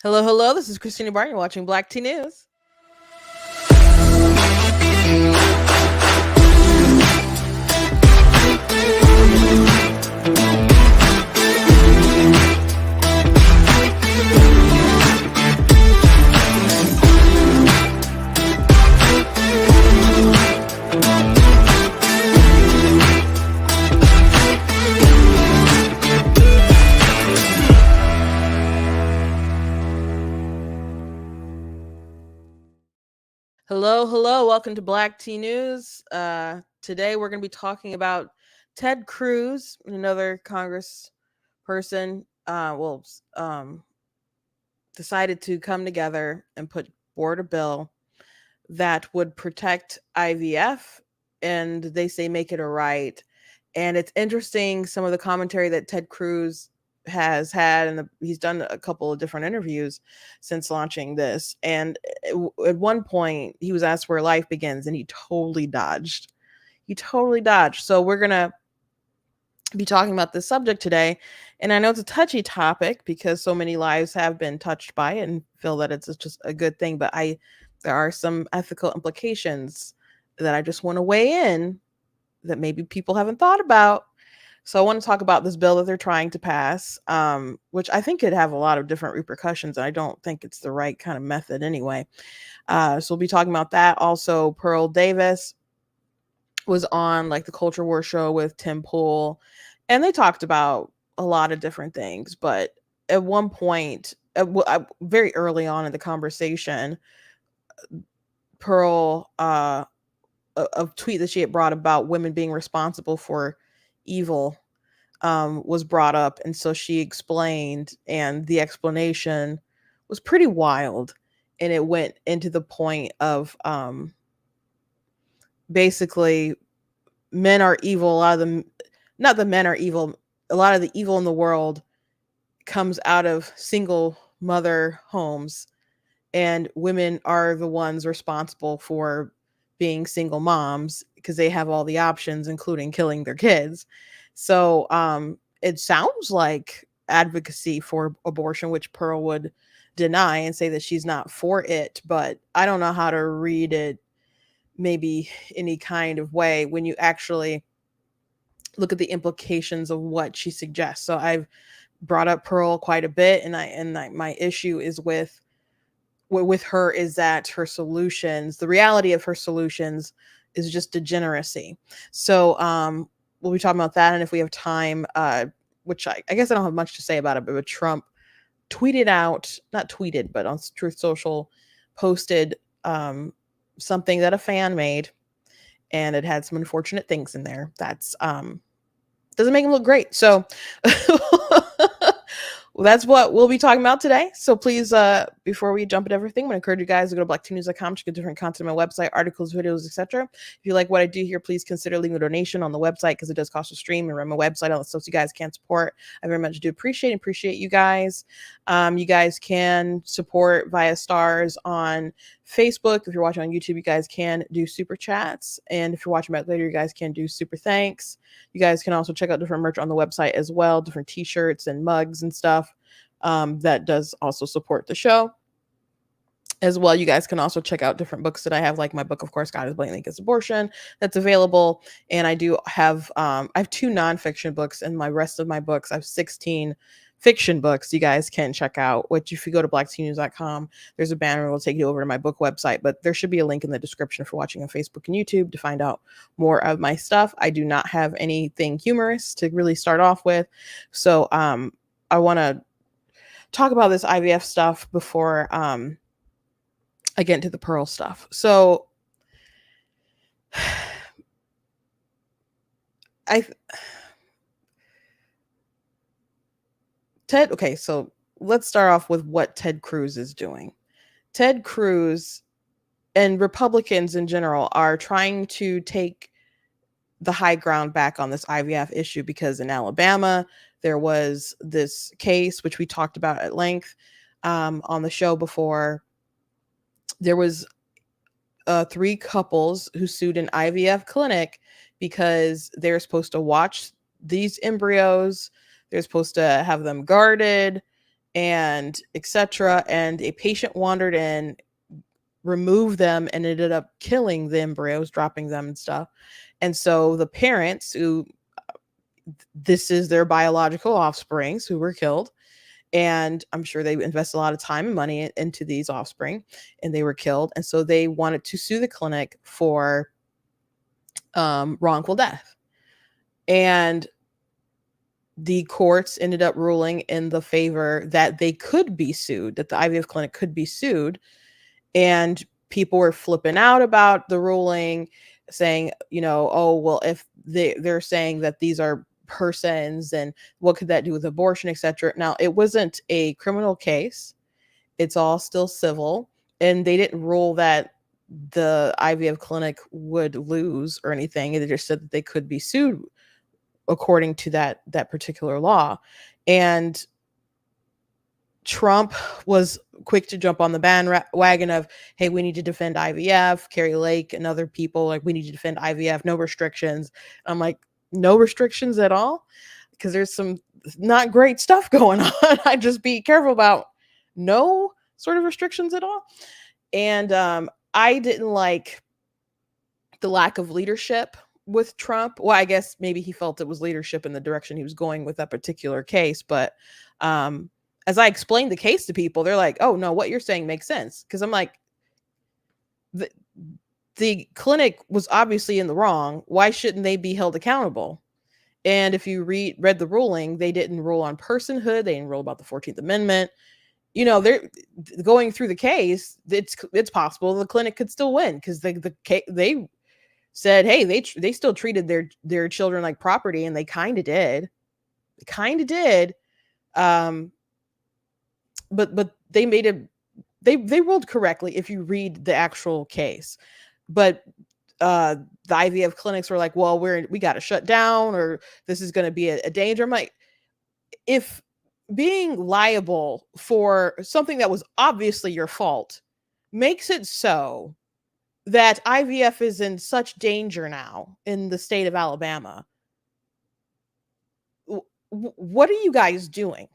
Hello, hello. This is Christina Barton. You're watching Black Tea News. Hello, hello. Welcome to Black Tea News. Today we're going to be talking about Ted Cruz, another Congress person. Decided to come together and put forward a bill that would protect IVF, and they say make it a right. And it's interesting some of the commentary that Ted Cruz has had, and he's done a couple of different interviews since launching this. And at one point, he was asked where life begins, and he totally dodged. So we're gonna be talking about this subject today. And I know it's a touchy topic because so many lives have been touched by it and feel that it's just a good thing. But there are some ethical implications that I just want to weigh in that maybe people haven't thought about. So I want to talk about this bill that they're trying to pass, which I think could have a lot of different repercussions. And I don't think it's the right kind of method anyway. So we'll be talking about that. Also, Pearl Davis was on like the Culture War show with Tim Pool, and they talked about a lot of different things. But at one point, very early on in the conversation, Pearl, a tweet that she had brought about women being responsible for evil, was brought up. And so she explained, and the explanation was pretty wild. And it went into the point of basically men are evil. A lot of them, not the men are evil, a lot of the evil in the world comes out of single mother homes, and women are the ones responsible for being single moms because they have all the options, including killing their kids. So it sounds like advocacy for abortion, which Pearl would deny and say that she's not for it. But I don't know how to read it maybe any kind of way when you actually look at the implications of what she suggests. So I've brought up Pearl quite a bit, and my issue is with her is that her solutions, the reality of her solutions, is just degeneracy. So we'll be talking about that, and if we have time, which I guess I don't have much to say about it, but Trump tweeted out, not tweeted, but on Truth Social, posted something that a fan made, and it had some unfortunate things in there. That's doesn't make him look great. So well, that's what we'll be talking about today. So please, before we jump into everything, I'm going to encourage you guys to go to blacktnews.com to get different content on my website, articles, videos, etc. If you like what I do here, please consider leaving a donation on the website because it does cost to stream and run my website on the stuff you guys can support. I very much do appreciate you guys. You guys can support via stars on Facebook. If you're watching on YouTube, you guys can do super chats. And if you're watching back later, you guys can do super thanks. You guys can also check out different merch on the website as well, different t-shirts and mugs and stuff. That does also support the show as well. You guys can also check out different books that I have, like my book, of course, God is Blatantly Against Abortion, that's available. And I do have, I have 2 nonfiction books, and my rest of my books, I have 16 fiction books you guys can check out, which if you go to blacktnews.com, there's a banner that will take you over to my book website, but there should be a link in the description for watching on Facebook and YouTube to find out more of my stuff. I do not have anything humorous to really start off with. So I want to talk about this IVF stuff before I get into the Pearl stuff. So so let's start off with what Ted Cruz is doing. Ted Cruz and Republicans in general are trying to take the high ground back on this IVF issue because in Alabama, there was this case, which we talked about at length on the show before. There was 3 couples who sued an IVF clinic because they're supposed to watch these embryos. They're supposed to have them guarded, and etc. And a patient wandered in, removed them, and ended up killing the embryos, dropping them and stuff. And so the parents, who this is their biological offsprings who were killed, and I'm sure they invested a lot of time and money into these offspring, and they were killed. And so they wanted to sue the clinic for wrongful death. And the courts ended up ruling in the favor that they could be sued, that the IVF clinic could be sued. And people were flipping out about the ruling, saying, oh, well, if they're saying that these are persons, and what could that do with abortion, etc. Now, it wasn't a criminal case. It's all still civil. And they didn't rule that the IVF clinic would lose or anything. They just said that they could be sued according to that particular law. And Trump was quick to jump on the bandwagon of, hey, we need to defend IVF. Carrie Lake and other people, like, we need to defend IVF, no restrictions. I'm like, no restrictions at all? Because there's some not great stuff going on. I just be careful about no sort of restrictions at all. And I didn't like the lack of leadership with Trump. Well, I guess maybe he felt it was leadership in the direction he was going with that particular case. But as I explained the case to people, they're like, oh, no, what you're saying makes sense. Because I'm like, the clinic was obviously in the wrong. Why shouldn't they be held accountable? And if you read the ruling, they didn't rule on personhood. They didn't rule about the 14th Amendment. They're going through the case. It's possible the clinic could still win, because they said, hey, they still treated their children like property, and they kind of did. But they made it. They ruled correctly if you read the actual case. But the IVF clinics were like, well, we got to shut down, or this is going to be a danger. I'm like, if being liable for something that was obviously your fault makes it so that IVF is in such danger now in the state of Alabama, what are you guys doing?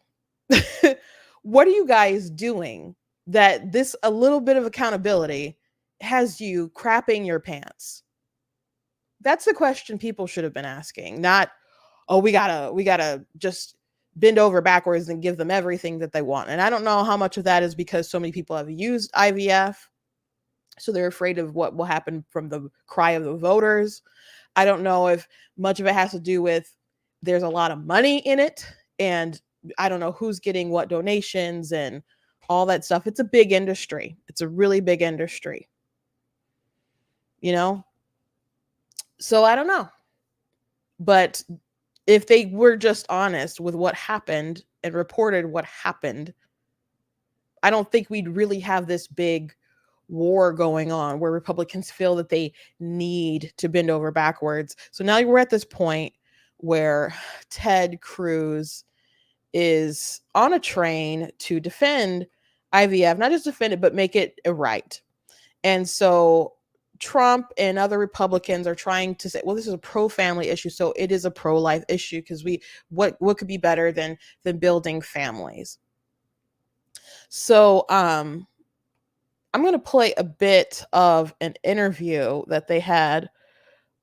What are you guys doing that this a little bit of accountability has you crapping your pants? That's the question people should have been asking, not, oh, we gotta just bend over backwards and give them everything that they want. And I don't know how much of that is because so many people have used IVF, so they're afraid of what will happen from the cry of the voters. I don't know if much of it has to do with there's a lot of money in it, and I don't know who's getting what donations and all that stuff. It's a big industry. It's a really big industry. So I don't know. But if they were just honest with what happened and reported what happened, I don't think we'd really have this big war going on where Republicans feel that they need to bend over backwards. So now we're at this point where Ted Cruz is on a train to defend IVF, not just defend it, but make it a right. And so Trump and other Republicans are trying to say, well, this is a pro-family issue, so it is a pro-life issue, because what could be better than building families? So I'm going to play a bit of an interview that they had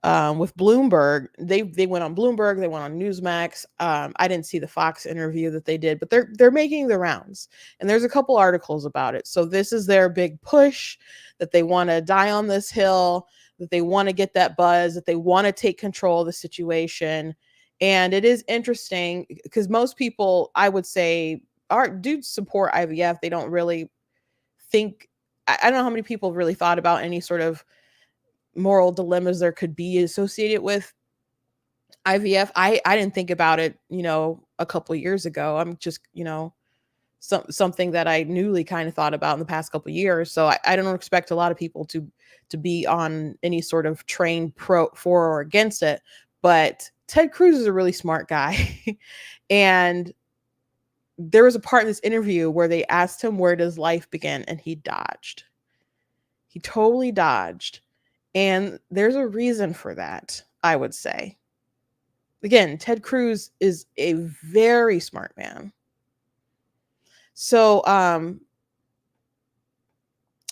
with Bloomberg. They went on Bloomberg, they went on Newsmax. I didn't see the Fox interview that they did, but they're making the rounds, and there's a couple articles about it. So this is their big push, that they want to die on this hill, that they want to get that buzz, that they want to take control of the situation. And it is interesting because most people, I would say, do support IVF. They don't really think, I don't know how many people really thought about any sort of moral dilemmas there could be associated with IVF. I didn't think about it, a couple of years ago. I'm just, something that I newly kind of thought about in the past couple of years. So I don't expect a lot of people to be on any sort of train for or against it. But Ted Cruz is a really smart guy. And there was a part in this interview where they asked him, where does life begin? And he dodged. He totally dodged. And there's a reason for that, I would say. Again, Ted Cruz is a very smart man. So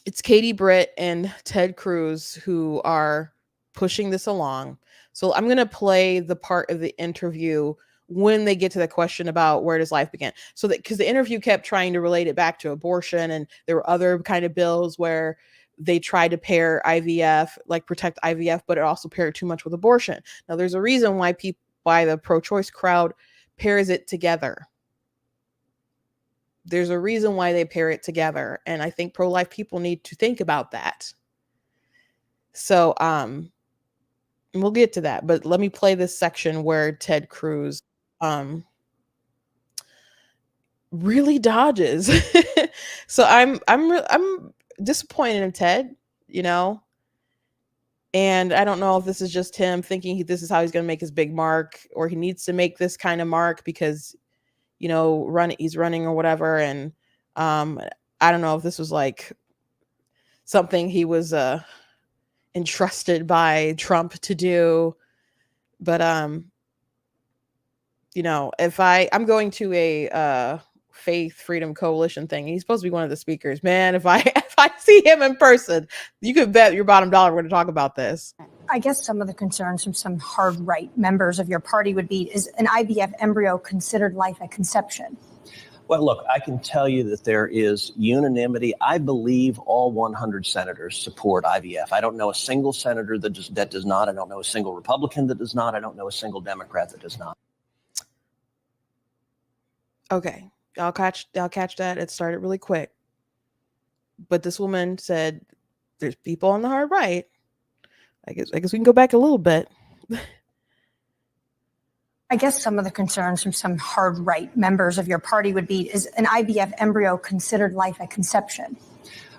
it's Katie Britt and Ted Cruz who are pushing this along. So I'm going to play the part of the interview when they get to the question about where does life begin. So that because the interview kept trying to relate it back to abortion, and there were other kind of bills where they tried to pair IVF, like protect IVF, but it also paired too much with abortion. Now there's a reason why the pro-choice crowd pairs it together. There's a reason why they pair it together, and I think pro-life people need to think about that. So we'll get to that, but let me play this section where Ted Cruz really dodges. So I'm disappointed in Ted, you know, and I don't know if this is just him thinking this is how he's going to make his big mark, or he needs to make this kind of mark because he's running or whatever. And I don't know if this was like something he was entrusted by Trump to do, but if I'm going to a Faith Freedom Coalition thing, he's supposed to be one of the speakers, man. If I see him in person, you could bet your bottom dollar we're going to talk about this. I guess some of the concerns from some hard right members of your party would be, is an IVF embryo considered life at conception? Well, look, I can tell you that there is unanimity. I believe all 100 senators support IVF. I don't know a single senator that does not. I don't know a single Republican that does not. I don't know a single Democrat that does not. Okay, I'll catch that. It started really quick, but this woman said there's people on the hard right. I guess we can go back a little bit. I guess some of the concerns from some hard right members of your party would be, is an IVF embryo considered life at conception?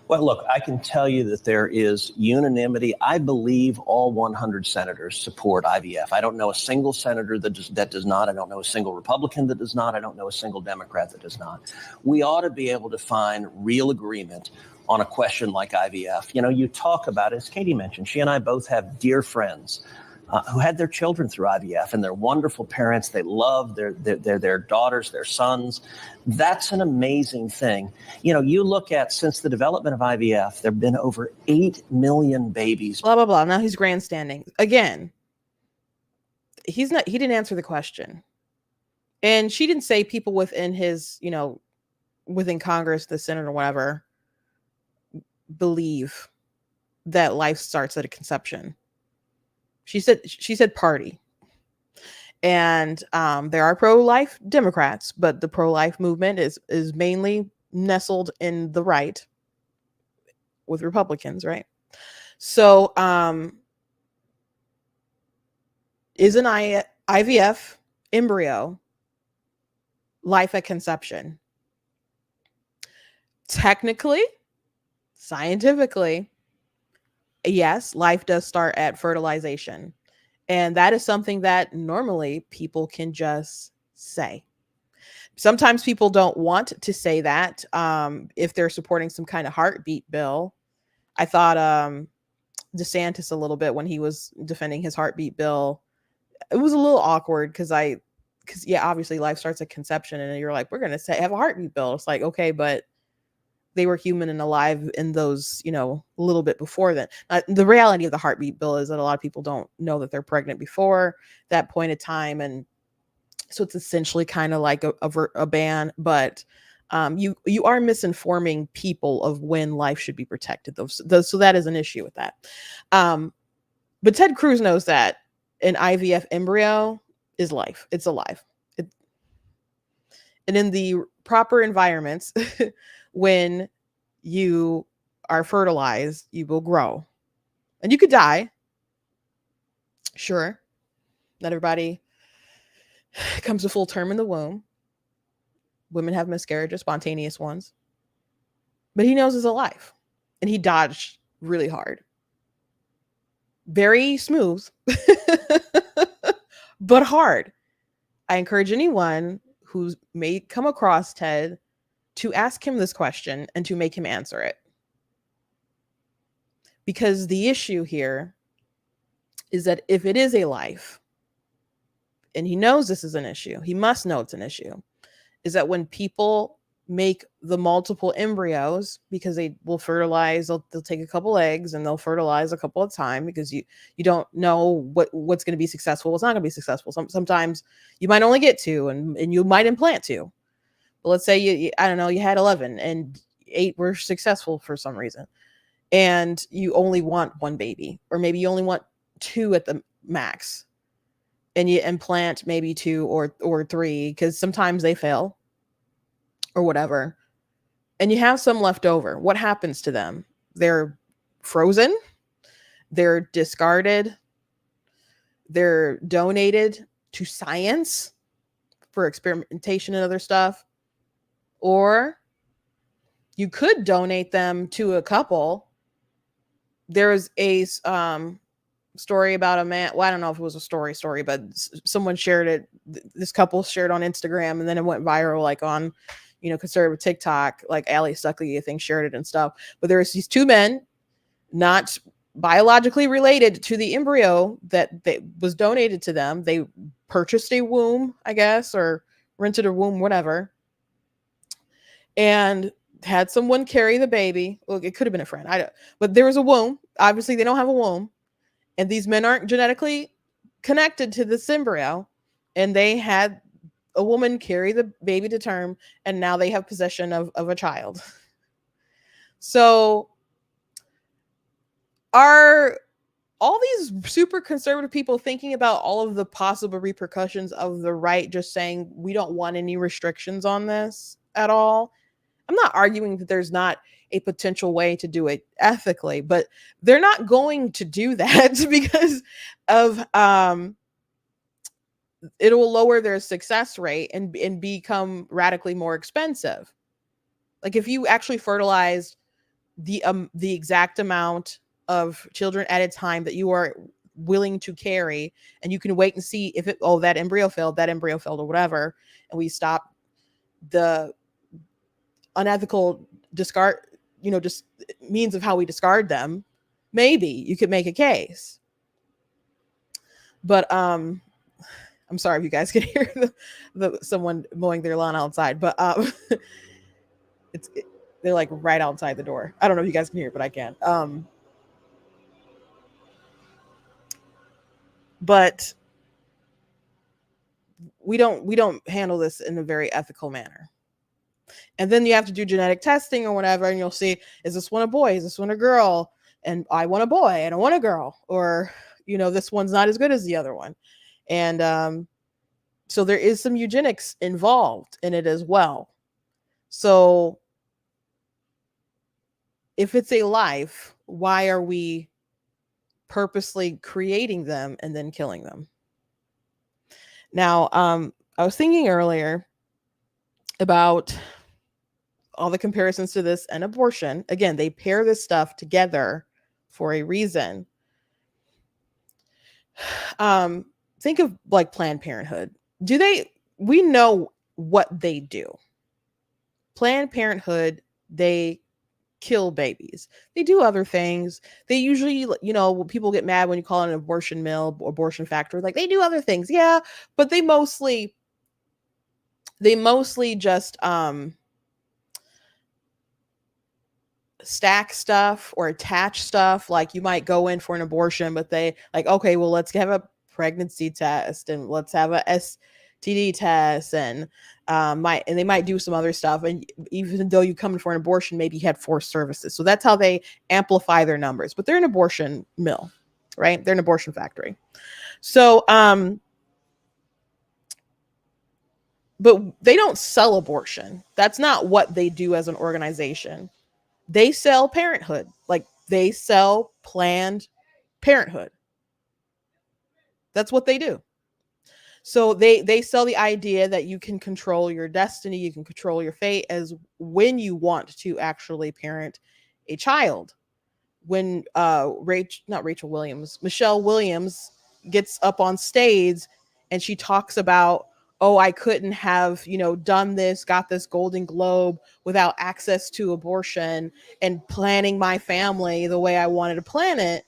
Well, look, I can tell you that there is unanimity. I believe all 100 senators support IVF. I don't know a single senator that does not. I don't know a single Republican that does not. I don't know a single Democrat that does not. We ought to be able to find real agreement on a question like IVF. You talk about it, as Katie mentioned, she and I both have dear friends who had their children through IVF, and they're wonderful parents. They love their daughters, their sons. That's an amazing thing. You look at, since the development of IVF, there have been over 8 million babies. Blah, blah, blah. Now he's grandstanding. Again, he didn't answer the question. And she didn't say people within his, within Congress, the Senate or whatever, believe that life starts at a conception. She said party. And there are pro-life Democrats, but the pro-life movement is mainly nestled in the right with Republicans, right? So is an IVF embryo life at conception? Technically, scientifically, yes, life does start at fertilization. And that is something that normally people can just say. Sometimes people don't want to say that if they're supporting some kind of heartbeat bill. I thought DeSantis a little bit when he was defending his heartbeat bill. It was a little awkward because obviously life starts at conception, and you're like, we're going to have a heartbeat bill. It's like, okay, but they were human and alive in those, a little bit before then. The reality of the heartbeat bill is that a lot of people don't know that they're pregnant before that point of time. And so it's essentially kind of like a ban, but you are misinforming people of when life should be protected. So that is an issue with that. But Ted Cruz knows that an IVF embryo is life. It's alive. And in the proper environments, when you are fertilized, you will grow. And you could die. Sure. Not everybody comes to full term in the womb. Women have miscarriages, spontaneous ones. But he knows it's alive. And he dodged really hard. Very smooth, but hard. I encourage anyone who may come across Ted to ask him this question and to make him answer it. Because the issue here is that if it is a life, and he knows this is an issue, he must know it's an issue, is that when people make the multiple embryos because they will fertilize. They'll take a couple eggs and they'll fertilize a couple at a time because you don't know what's going to be successful, what's not going to be successful. Sometimes you might only get 2 and you might implant 2. But let's say you I don't know, you had 11 and 8 were successful for some reason. And you only want 1 baby, or maybe you only want 2 at the max. And you implant maybe 2 or 3 because sometimes they fail or whatever, and you have some left over. What happens to them? They're frozen, they're discarded, they're donated to science for experimentation and other stuff, or you could donate them to a couple. There's a story about a man. Well, I don't know if it was a story, but someone shared it. This couple shared on Instagram, and then it went viral, like on, conservative TikTok, like Ali Stuckley, I think, shared it and stuff. But there was these 2 men, not biologically related to the embryo that was donated to them. They purchased a womb, I guess, or rented a womb, whatever, and had someone carry the baby. Well, it could have been a friend. But there was a womb. Obviously, they don't have a womb, and these men aren't genetically connected to this embryo, and they had a woman carry the baby to term, and now they have possession of a child. So are all these super conservative people thinking about all of the possible repercussions of the right, just saying we don't want any restrictions on this at all? I'm not arguing that there's not a potential way to do it ethically, but they're not going to do that because of it will lower their success rate and become radically more expensive. Like if you actually fertilized the exact amount of children at a time that you are willing to carry, and you can wait and see if that embryo failed or whatever, and we stop the unethical discard, just means of how we discard them, maybe you could make a case. But I'm sorry if you guys can hear someone mowing their lawn outside, but they're like right outside the door. I don't know if you guys can hear it, but I can. But we don't handle this in a very ethical manner. And then you have to do genetic testing or whatever, and you'll see, is this one a boy? Is this one a girl? And I want a boy and I want a girl, or this one's not as good as the other one. And so there is some eugenics involved in it as well. So if it's a life, why are we purposely creating them and then killing them? Now, I was thinking earlier about all the comparisons to this and abortion. Again, they pair this stuff together for a reason. Think of like Planned Parenthood. We know what they do. Planned Parenthood, they kill babies. They do other things. They usually, people get mad when you call it an abortion mill, abortion factory. Like, they do other things. Yeah, but they mostly just stack stuff or attach stuff. Like, you might go in for an abortion, but they like, okay, well, let's have a pregnancy test and let's have a STD test, and they might do some other stuff. And even though you come in for an abortion, maybe you had 4 services. So that's how they amplify their numbers. But they're an abortion mill, right? They're an abortion factory. So, but they don't sell abortion. That's not what they do as an organization. They sell parenthood. Like, they sell Planned Parenthood. That's what they do. So they sell the idea that you can control your destiny, you can control your fate as when you want to actually parent a child. When Michelle Williams gets up on stage and she talks about, oh, I couldn't have, done this, got this Golden Globe without access to abortion and planning my family the way I wanted to plan it.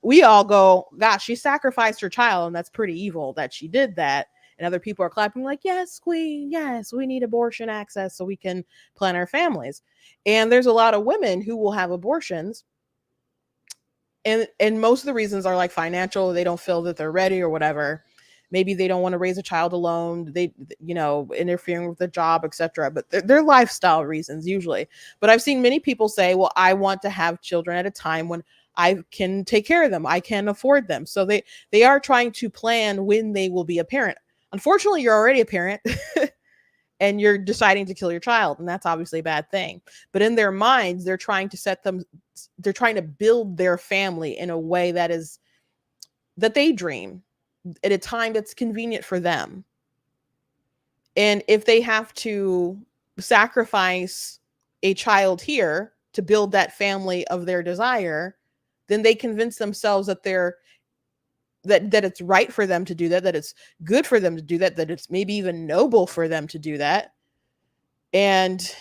We all go, gosh, she sacrificed her child, and that's pretty evil that she did that. and other people are clapping like, yes, queen, yes, we need abortion access so we can plan our families. And there's a lot of women who will have abortions, and most of the reasons are like financial. They don't feel that they're ready or whatever. Maybe they don't want to raise a child alone. They, interfering with the job, etc. But they're lifestyle reasons usually. But I've seen many people say, well, I want to have children at a time when I can take care of them, I can afford them. So they are trying to plan when they will be a parent. Unfortunately, you're already a parent and you're deciding to kill your child, and that's obviously a bad thing. But in their minds, they're trying to build their family in a way that they dream at a time that's convenient for them. And if they have to sacrifice a child here to build that family of their desire, then they convince themselves that that it's right for them to do that it's good for them to do that it's maybe even noble for them to do that. And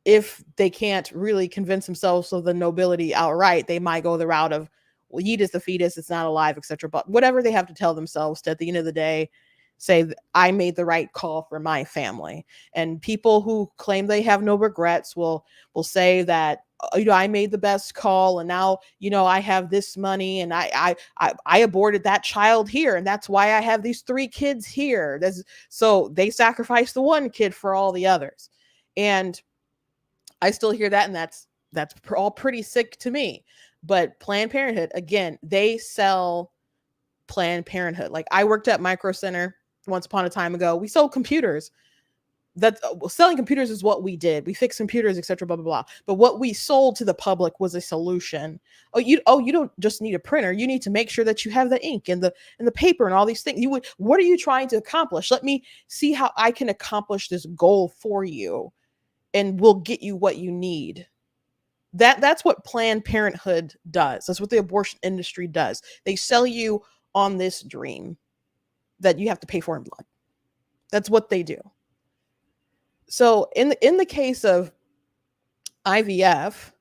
if they can't really convince themselves of the nobility outright, they might go the route of, well, yeet is the fetus, it's not alive, etc. But whatever they have to tell themselves to, at the end of the day, say, I made the right call for my family. And people who claim they have no regrets will say that, I made the best call, and now, I have this money, and I aborted that child here, and that's why I have these 3 kids here. So they sacrificed the one kid for all the others. And I still hear that, and that's all pretty sick to me. But Planned Parenthood, again, they sell Planned Parenthood. Like, I worked at Micro Center once upon a time ago. We sold computers. Selling computers is what we did. We fixed computers, etc. Blah blah blah. But what we sold to the public was a solution. You don't just need a printer. You need to make sure that you have the ink and the paper and all these things. What are you trying to accomplish? Let me see how I can accomplish this goal for you, and we'll get you what you need. That's what Planned Parenthood does. That's what the abortion industry does. They sell you on this dream that you have to pay for in blood. That's what they do. So in the case of IVF,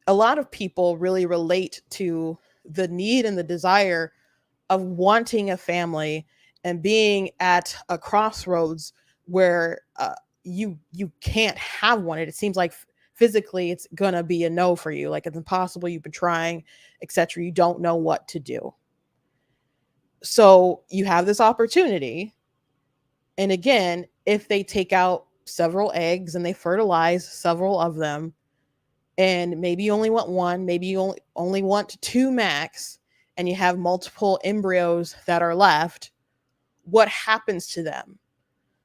a lot of people really relate to the need and the desire of wanting a family and being at a crossroads where you can't have one. It seems like physically it's gonna be a no for you. Like, it's impossible. You've been trying, etc. You don't know what to do. So you have this opportunity. And again, if they take out several eggs and they fertilize several of them, and maybe you only want one, maybe you only want 2 max, and you have multiple embryos that are left, what happens to them?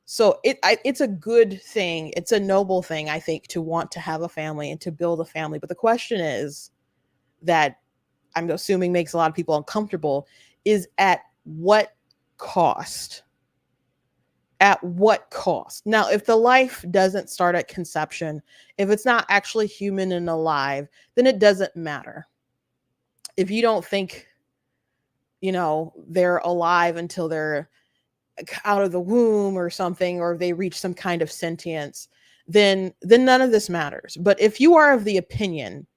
So it's a good thing. It's a noble thing, I think, to want to have a family and to build a family. But the question is, that I'm assuming makes a lot of people uncomfortable, is at what cost? At what cost? Now, if the life doesn't start at conception, if it's not actually human and alive, then it doesn't matter. If you don't think, they're alive until they're out of the womb or something, or if they reach some kind of sentience, then none of this matters. But if you are of the opinion,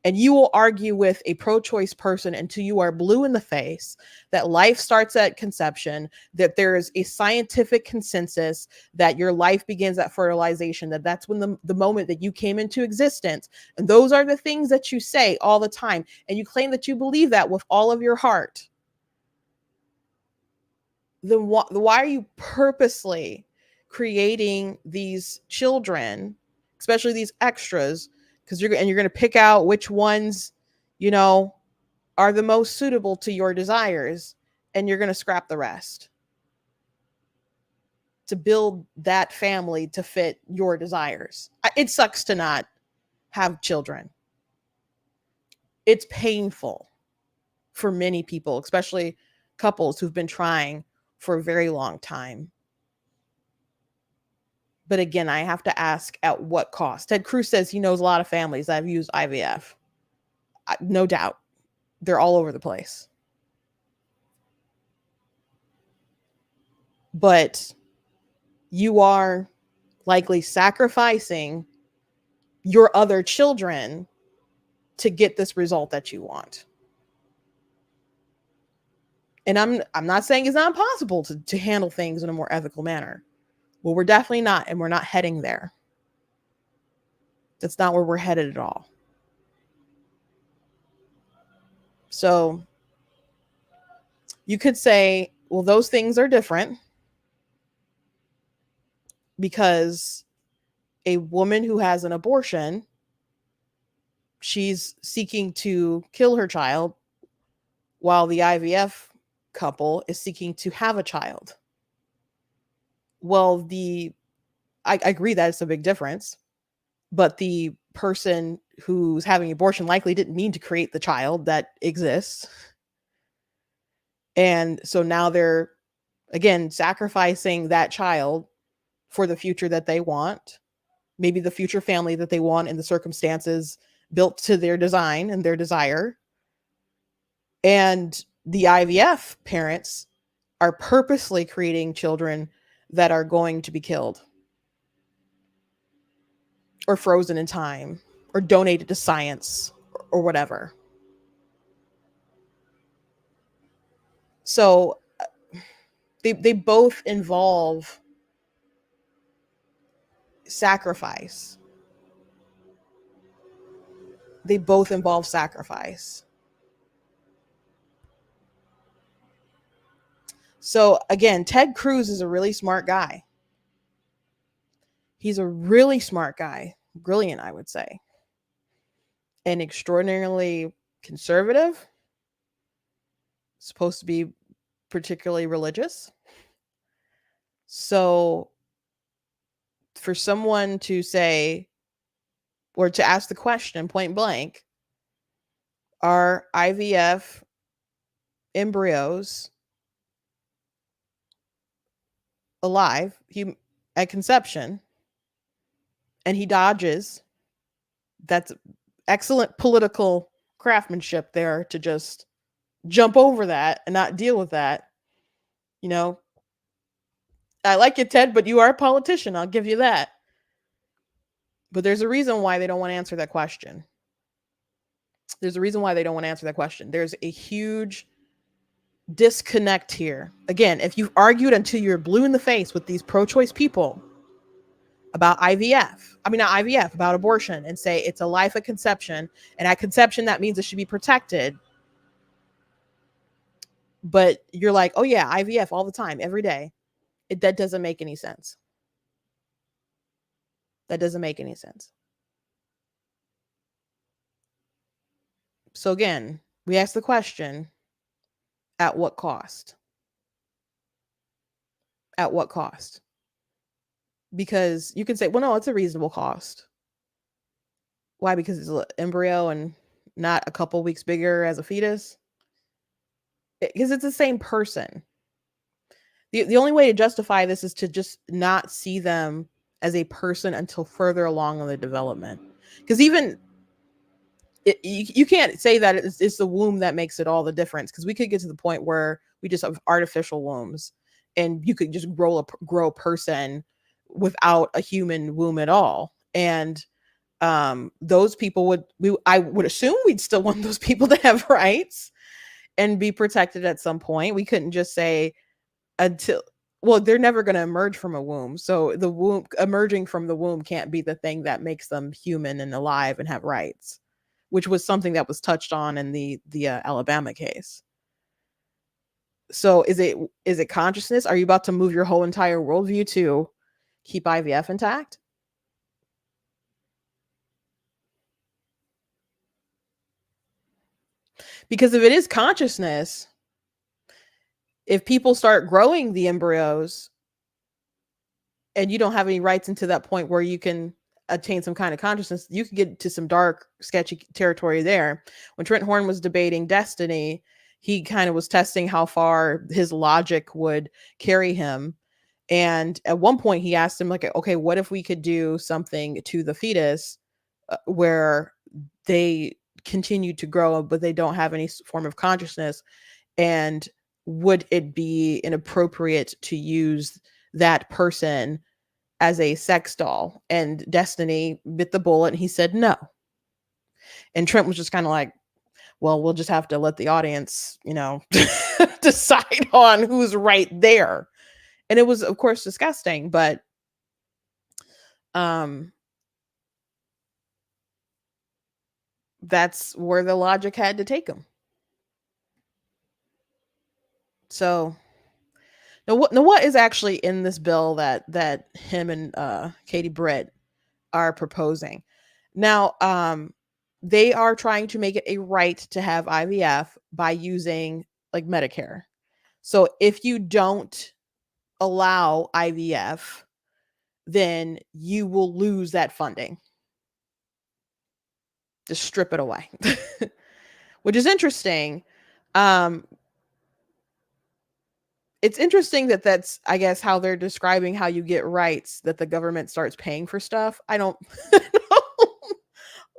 and you will argue with a pro-choice person until you are blue in the face, that life starts at conception, that there is a scientific consensus that your life begins at fertilization, that's when the moment that you came into existence. And those are the things that you say all the time. And you claim that you believe that with all of your heart. Then why are you purposely creating these children, especially these extras? Because you're going to pick out which ones, are the most suitable to your desires, and you're going to scrap the rest to build that family to fit your desires. It sucks to not have children. It's painful for many people, especially couples who've been trying for a very long time. But again, I have to ask, at what cost? Ted Cruz says he knows a lot of families that have used IVF. No doubt. They're all over the place. But you are likely sacrificing your other children to get this result that you want. And I'm not saying it's not possible to handle things in a more ethical manner. Well, we're definitely not, and we're not heading there. That's not where we're headed at all. So you could say, well, those things are different because a woman who has an abortion, she's seeking to kill her child, while the IVF couple is seeking to have a child. Well, I agree that it's a big difference, but the person who's having abortion likely didn't mean to create the child that exists. And so now they're, again, sacrificing that child for the future that they want, maybe the future family that they want in the circumstances built to their design and their desire. And the IVF parents are purposely creating children that are going to be killed or frozen in time or donated to science or whatever. So they both involve sacrifice. They both involve sacrifice. So again, Ted Cruz is a really smart guy. He's a really smart guy, brilliant, I would say, and extraordinarily conservative, supposed to be particularly religious. So for someone to say, or to ask the question point blank, are IVF embryos alive at conception? And he dodges. That's excellent political craftsmanship there to just jump over that and not deal with that. You know, I like you, Ted, but you are a politician. I'll give you that. But there's a reason why they don't want to answer that question. There's a reason why they don't want to answer that question. There's a huge disconnect here. Again, if you've argued until you're blue in the face with these pro-choice people about about abortion, and say it's a life at conception, and at conception, that means it should be protected. But you're like, oh yeah, IVF all the time, every day. That doesn't make any sense. That doesn't make any sense. So again, we ask the question, at what cost? At what cost? Because you can say, well, no, it's a reasonable cost. Why? Because it's an embryo and not a couple weeks bigger as a fetus? Because it's the same person. The only way to justify this is to just not see them as a person until further along in the development. Because even you can't say that it's the womb that makes it all the difference, because we could get to the point where we just have artificial wombs and you could just grow a person without a human womb at all. And those people I would assume we'd still want those people to have rights and be protected at some point. We couldn't just say they're never going to emerge from a womb. So the womb emerging from the womb can't be the thing that makes them human and alive and have rights, which was something that was touched on in the Alabama case. So is it consciousness? Are you about to move your whole entire worldview to keep IVF intact? Because if it is consciousness, if people start growing the embryos and you don't have any rights into that point where you can attain some kind of consciousness, you could get to some dark, sketchy territory there. When Trent Horn was debating Destiny, he kind of was testing how far his logic would carry him. And at one point he asked him, like, okay, what if we could do something to the fetus where they continue to grow, but they don't have any form of consciousness? And would it be inappropriate to use that person as a sex doll? And Destiny bit the bullet and he said no. And Trent was just kind of like, well, we'll just have to let the audience, decide on who's right there. And it was, of course, disgusting, but that's where the logic had to take them. So now what is actually in this bill that him and Katie Britt are proposing? Now, they are trying to make it a right to have IVF by using like Medicare. So if you don't allow IVF, then you will lose that funding. Just strip it away, which is interesting. It's interesting that that's, I guess, how they're describing how you get rights, that the government starts paying for stuff. I don't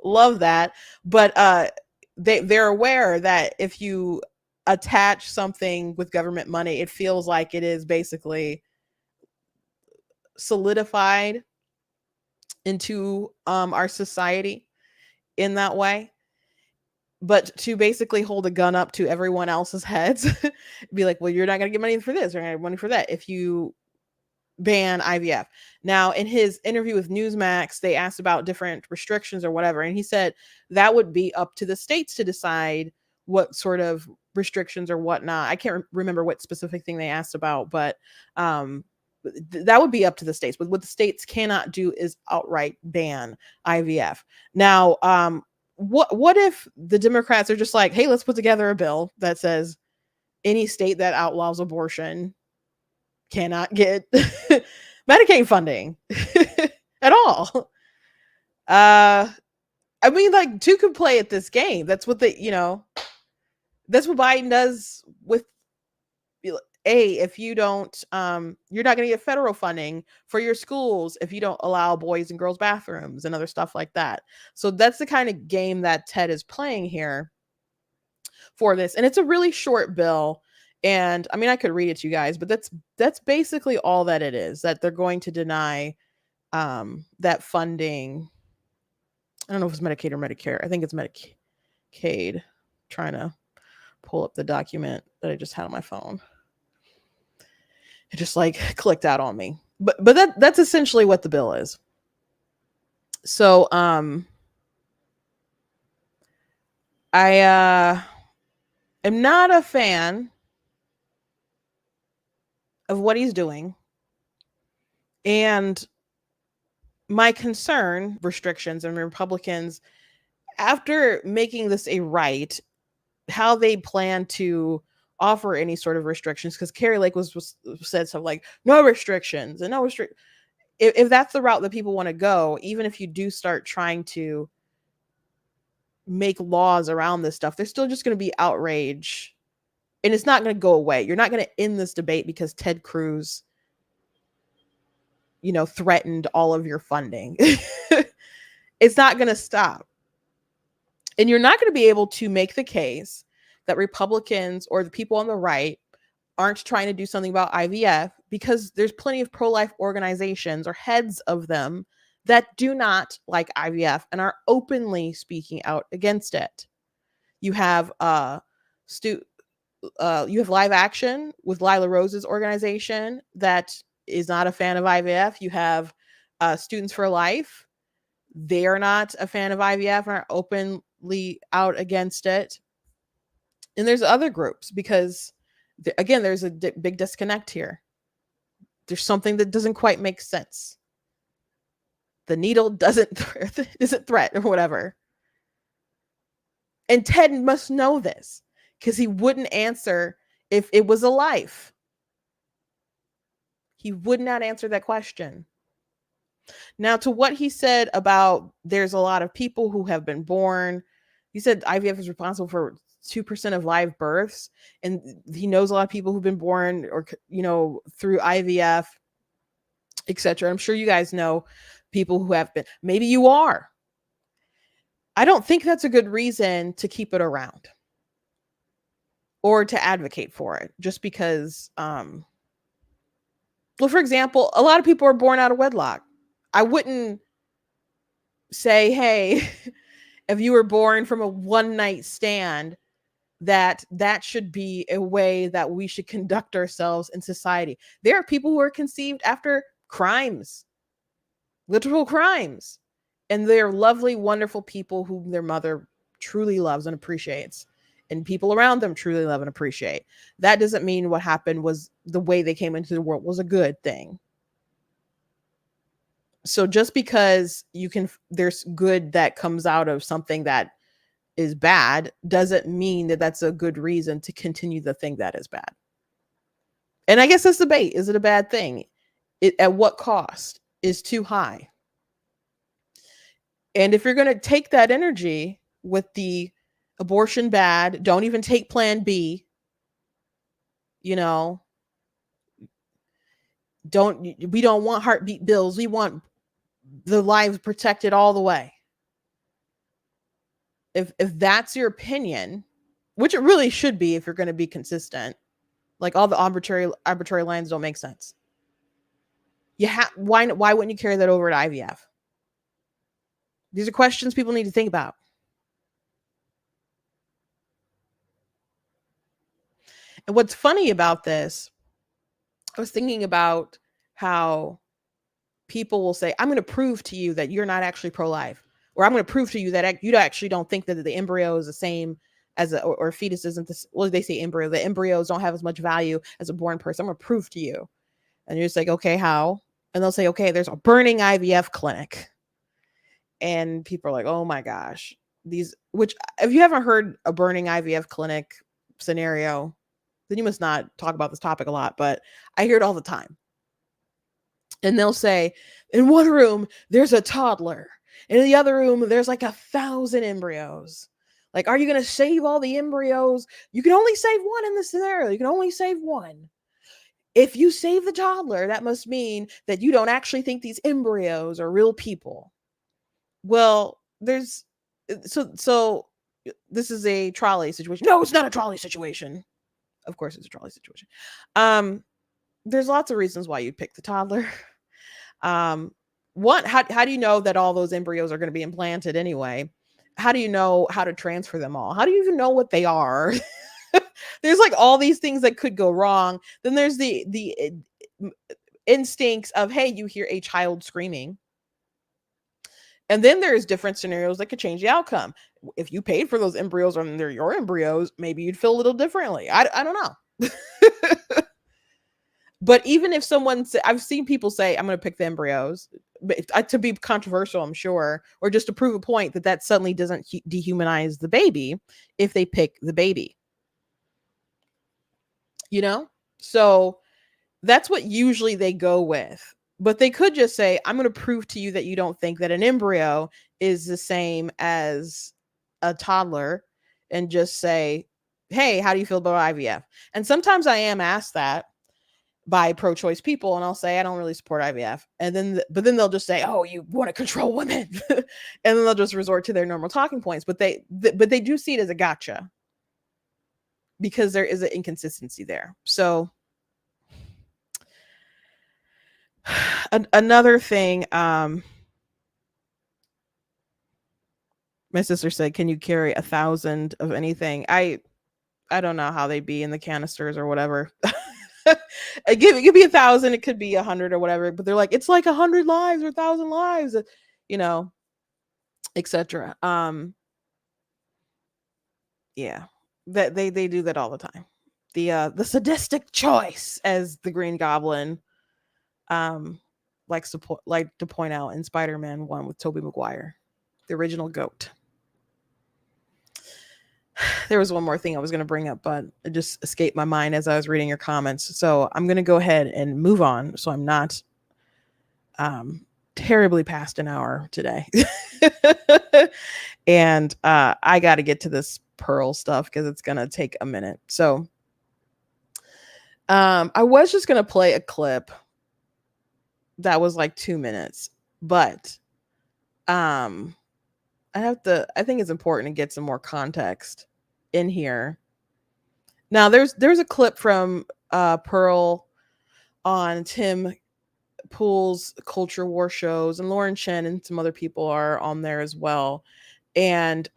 love that, but they're aware that if you attach something with government money, it feels like it is basically solidified into our society in that way. But to basically hold a gun up to everyone else's heads, be like, well, you're not going to get money for this, you're going to get money for that if you ban IVF. Now, in his interview with Newsmax, they asked about different restrictions or whatever, and he said that would be up to the states to decide what sort of restrictions or whatnot. I can't remember what specific thing they asked about, but that would be up to the states. But what the states cannot do is outright ban IVF. Now, what if the Democrats are just like, hey, let's put together a bill that says any state that outlaws abortion cannot get Medicaid funding at all. I mean, like, two could play at this game. That's what that's what Biden does with if you don't, you're not going to get federal funding for your schools if you don't allow boys and girls bathrooms and other stuff like that. So that's the kind of game that Ted is playing here for this. And it's a really short bill. And I mean, I could read it to you guys, but that's basically all that it is, that they're going to deny that funding. I don't know if it's Medicaid or Medicare. I think it's Medicaid. I'm trying to pull up the document that I just had on my phone. It just like clicked out on me. But that's essentially what the bill is. So I am not a fan of what he's doing. And my concern, restrictions and Republicans, after making this a right, how they plan to offer any sort of restrictions, because Carrie Lake was said something like no restrictions and no restrict. If that's the route that people want to go, even if you do start trying to make laws around this stuff, there's still just going to be outrage, and it's not going to go away. You're not going to end this debate because Ted Cruz, threatened all of your funding. It's not going to stop. And you're not going to be able to make the case that Republicans or the people on the right aren't trying to do something about IVF, because there's plenty of pro-life organizations or heads of them that do not like IVF and are openly speaking out against it. You have you have Live Action with Lila Rose's organization that is not a fan of IVF. You have Students for Life. They are not a fan of IVF and are openly out against it. And there's other groups, because again, there's a big disconnect here. There's something that doesn't quite make sense. The needle isn't threat or whatever. And Ted must know this, because he wouldn't answer if it was a life. He would not answer that question. Now, to what he said about there's a lot of people who have been born, he said IVF is responsible for 2% of live births, and he knows a lot of people who've been born or through IVF, etc. I'm sure you guys know people who have been. Maybe you are. I don't think that's a good reason to keep it around or to advocate for it, just because well, for example, a lot of people are born out of wedlock. I wouldn't say, hey, if you were born from a one night stand, that should be a way that we should conduct ourselves in society. There are people who are conceived after crimes, literal crimes, and they're lovely, wonderful people whom their mother truly loves and appreciates, and people around them truly love and appreciate. That doesn't mean what happened was the way they came into the world was a good thing. So just because there's good that comes out of something that is bad doesn't mean that that's a good reason to continue the thing that is bad. And I guess that's the debate. Is it a bad thing? At what cost is too high? And if you're going to take that energy with the abortion bad, don't even take plan B, we don't want heartbeat bills. We want the lives protected all the way. If that's your opinion, which it really should be if you're going to be consistent, like all the arbitrary lines don't make sense. Why wouldn't you carry that over to IVF? These are questions people need to think about. And what's funny about this, I was thinking about how people will say, I'm going to prove to you that you're not actually pro-life, or I'm going to prove to you that you actually don't think that the embryo is the same as or fetus isn't this. Well, they say embryo. The embryos don't have as much value as a born person. I'm going to prove to you. And you're just like, okay, how? And they'll say, okay, there's a burning IVF clinic. And people are like, oh my gosh, which if you haven't heard a burning IVF clinic scenario, then you must not talk about this topic a lot, but I hear it all the time. And they'll say, in one room, there's a toddler. In the other room, there's like 1,000 embryos. Like, are you going to save all the embryos? You can only save one in this scenario. You can only save one. If you save the toddler, that must mean that you don't actually think these embryos are real people. Well, so this is a trolley situation. No, it's not a trolley situation. Of course it's a trolley situation. There's lots of reasons why you'd pick the toddler. One, how do you know that all those embryos are going to be implanted anyway? How do you know how to transfer them all? How do you even know what they are? There's like all these things that could go wrong. Then there's the instincts of, hey, you hear a child screaming. And then there's different scenarios that could change the outcome. If you paid for those embryos and they're your embryos, maybe you'd feel a little differently. I don't know. But even if I've seen people say, I'm going to pick the embryos, but to be controversial, I'm sure, or just to prove a point that suddenly doesn't dehumanize the baby if they pick the baby. So that's what usually they go with. But they could just say, I'm going to prove to you that you don't think that an embryo is the same as a toddler, and just say, hey, how do you feel about IVF? And sometimes I am asked that by pro-choice people, and I'll say, I don't really support IVF. But then they'll just say, oh, you want to control women. And then they'll just resort to their normal talking points. But they do see it as a gotcha, because there is an inconsistency there. So another thing, my sister said, can you carry 1,000 of anything? I don't know how they be in the canisters or whatever. It could be 1,000, it could be 100 or whatever, but they're like, it's like 100 lives or 1,000 lives, etc. Yeah, that they do that all the time. The sadistic choice, as the Green Goblin likes to point out in Spider-Man 1 with Tobey Maguire, the original goat. There was one more thing I was going to bring up, but it just escaped my mind as I was reading your comments. So I'm going to go ahead and move on, so I'm not terribly past an hour today. And I got to get to this Pearl stuff because it's going to take a minute. So I was just going to play a clip that was like 2 minutes, but I think it's important to get some more context in here. Now there's a clip from Pearl on Tim Pool's Culture War shows, and Lauren Chen and some other people are on there as well. And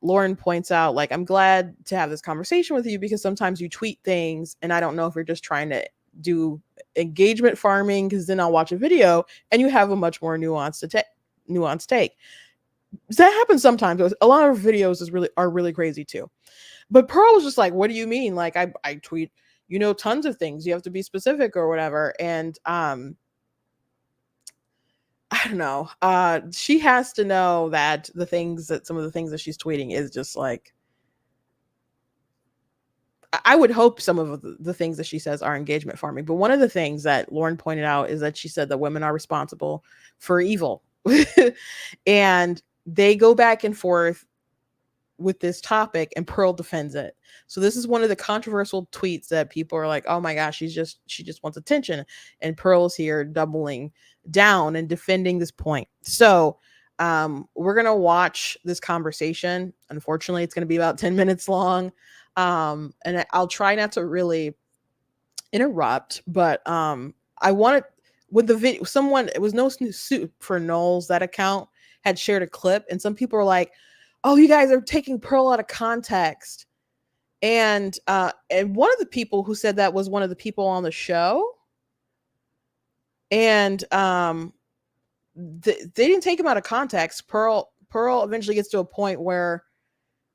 Lauren points out, like, I'm glad to have this conversation with you because sometimes you tweet things and I don't know if you're just trying to do engagement farming, because then I'll watch a video and you have a much more nuanced take. That happens sometimes. A lot of videos are really crazy too. But Pearl was just like, what do you mean? Like, I tweet, tons of things. You have to be specific or whatever. And I don't know. She has to know that some of the things that she's tweeting is just like, I would hope some of the things that she says are engagement farming. But one of the things that Lauren pointed out is that she said that women are responsible for evil. And they go back and forth with this topic and Pearl defends it. So this is one of the controversial tweets that people are like, oh my gosh, she just wants attention. And Pearl's here doubling down and defending this point. So we're going to watch this conversation. Unfortunately, it's going to be about 10 minutes long. And I'll try not to really interrupt, but I wanted with the video, it was No Soup for Knowles, that account had shared a clip and some people were like, oh, you guys are taking Pearl out of context. And one of the people who said that was one of the people on the show. And they didn't take him out of context. Pearl eventually gets to a point where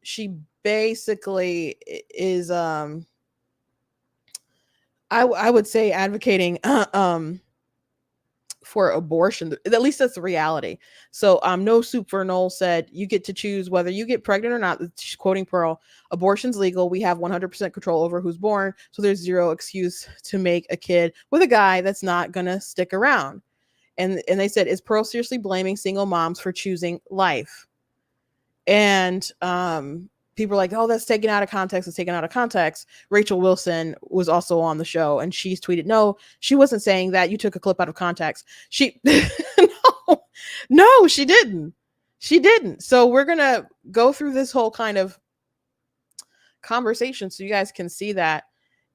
she basically is I would say advocating for abortion. At least that's the reality. So No Soup for Noel said, you get to choose whether you get pregnant or not. She's quoting Pearl, abortion's legal. We have 100% control over who's born. So there's zero excuse to make a kid with a guy that's not going to stick around. And they said, is Pearl seriously blaming single moms for choosing life? And people are like, oh, that's taken out of context. It's taken out of context. Rachel Wilson was also on the show and she's tweeted, no, she wasn't saying that. You took a clip out of context. No, she didn't. She didn't. So we're going to go through this whole kind of conversation so you guys can see that.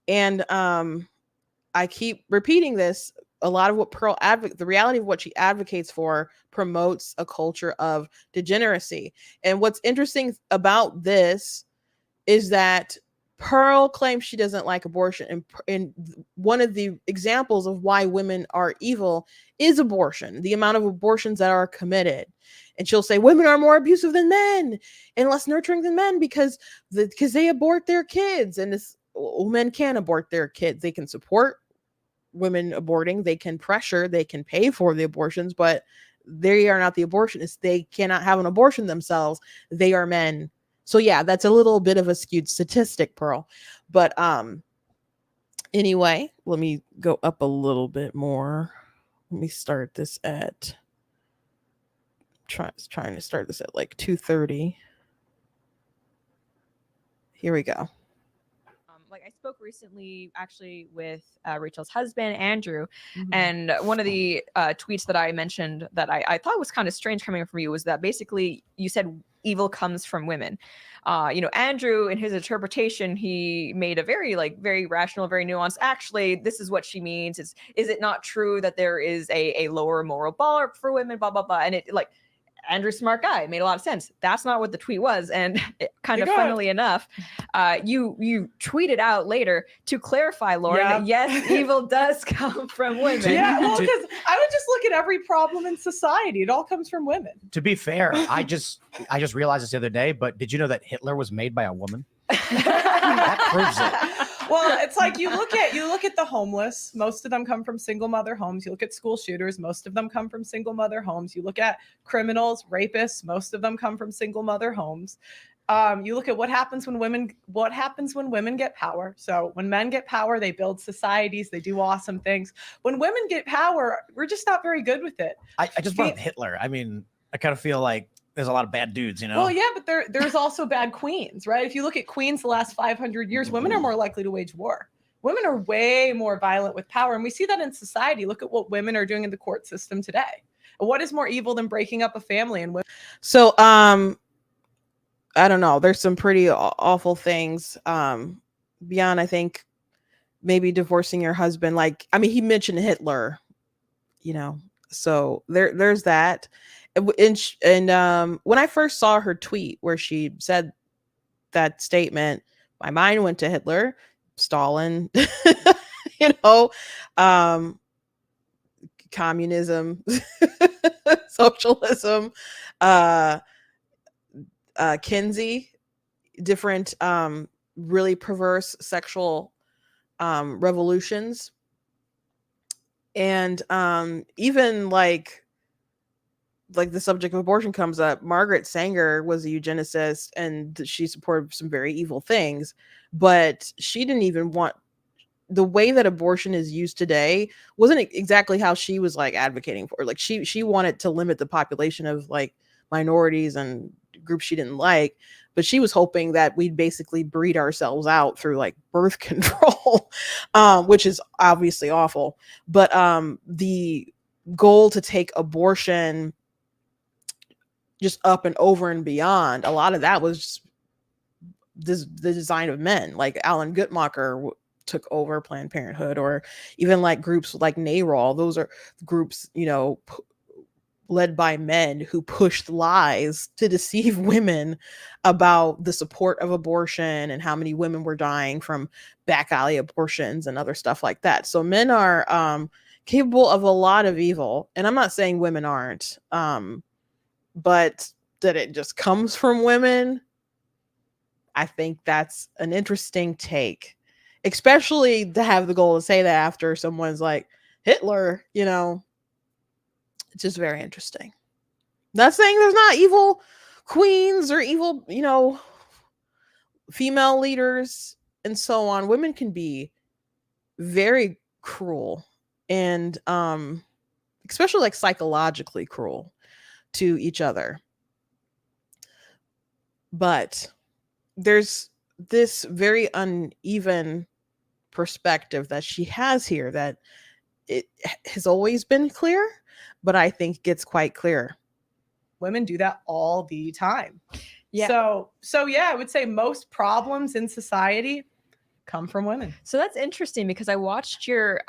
And I keep repeating this. A lot of what Pearl the reality of what she advocates for promotes a culture of degeneracy. And what's interesting about this is that Pearl claims she doesn't like abortion. And one of the examples of why women are evil is abortion, the amount of abortions that are committed. And she'll say women are more abusive than men and less nurturing than men because they abort their kids. And men can abort their kids. They can support women aborting, they can pressure, they can pay for the abortions, but they are not the abortionists. They cannot have an abortion themselves. They are men. So yeah, that's a little bit of a skewed statistic, Pearl. But anyway, let me go up a little bit more. Let me start this at trying to start this at like 2:30. Here we go. Like I spoke recently actually with Rachel's husband, Andrew, and one of the tweets that I mentioned that I thought was kind of strange coming from you was that basically you said evil comes from women. Andrew, in his interpretation, he made a very rational, very nuanced, actually, this is what she means. Is it not true that there is a lower moral bar for women, blah, blah, blah. And it Andrew's smart guy. It made a lot of sense. That's not what the tweet was. And kind of funnily enough, you tweeted out later to clarify, Lauren, that yes, evil does come from women. Yeah, well, because I would just look at every problem in society. It all comes from women. To be fair, I just realized this the other day, but did you know that Hitler was made by a woman? That proves it. Well, it's like you look at the homeless. Most of them come from single mother homes. You look at school shooters. Most of them come from single mother homes. You look at criminals, rapists. Most of them come from single mother homes. You look at what happens when women get power. So when men get power, they build societies. They do awesome things. When women get power, we're just not very good with it. I just brought up Hitler. I mean, I kind of feel like there's a lot of bad dudes, Well, yeah, but there's also bad queens, right? If you look at queens the last 500 years, women are more likely to wage war. Women are way more violent with power. And we see that in society. Look at what women are doing in the court system today. What is more evil than breaking up a family? And so, I don't know. There's some pretty awful things beyond, I think, maybe divorcing your husband. He mentioned Hitler, So there's that. And when I first saw her tweet where she said that statement, my mind went to Hitler, Stalin, um, communism, socialism, Kinsey, different really perverse sexual revolutions. And even like the subject of abortion comes up. Margaret Sanger was a eugenicist and she supported some very evil things, but she didn't even want the way that abortion is used today wasn't exactly how she was like advocating for. Like she wanted to limit the population of like minorities and groups she didn't like, but she was hoping that we'd basically breed ourselves out through like birth control, which is obviously awful. But the goal to take abortion just up and over and beyond, a lot of that was the design of men. Like Alan Guttmacher took over Planned Parenthood, or even like groups like NARAL. Those are groups, led by men who pushed lies to deceive women about the support of abortion and how many women were dying from back alley abortions and other stuff like that. So men are capable of a lot of evil, and I'm not saying women aren't, but that it just comes from women, I think that's an interesting take, especially to have the goal to say that after someone's like Hitler, it's just very interesting. Not saying there's not evil queens or evil, female leaders and so on. Women can be very cruel and especially like psychologically cruel to each other. But there's this very uneven perspective that she has here that it has always been clear, but I think gets quite clear. Women do that all the time. Yeah. So yeah, I would say most problems in society come from women. So that's interesting because I watched your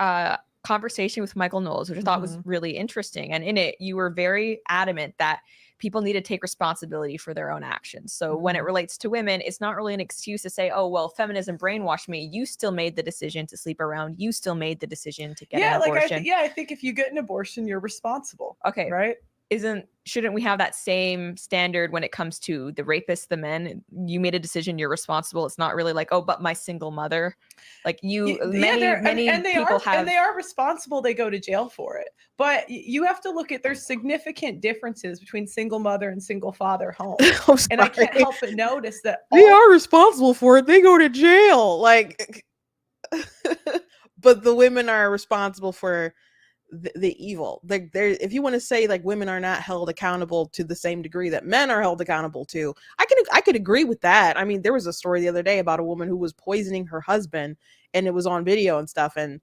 conversation with Michael Knowles, which I thought was really interesting. And in it, you were very adamant that people need to take responsibility for their own actions. So when it relates to women, it's not really an excuse to say, oh, well, feminism brainwashed me. You still made the decision to sleep around. You still made the decision to get an abortion. I think if you get an abortion, you're responsible. Okay. Right. Shouldn't we have that same standard when it comes to the rapists, the men? You made a decision, you're responsible. It's not really like, oh, but my single mother. Like many people have, and they are responsible. They go to jail for it. But you have to look at, there's significant differences between single mother and single father home. And I can't help but notice that they are responsible for it. They go to jail. Like, but the women are responsible for the evil. Like, if you want to say like women are not held accountable to the same degree that men are held accountable to, I could agree with that. I mean, there was a story the other day about a woman who was poisoning her husband, and it was on video and stuff, and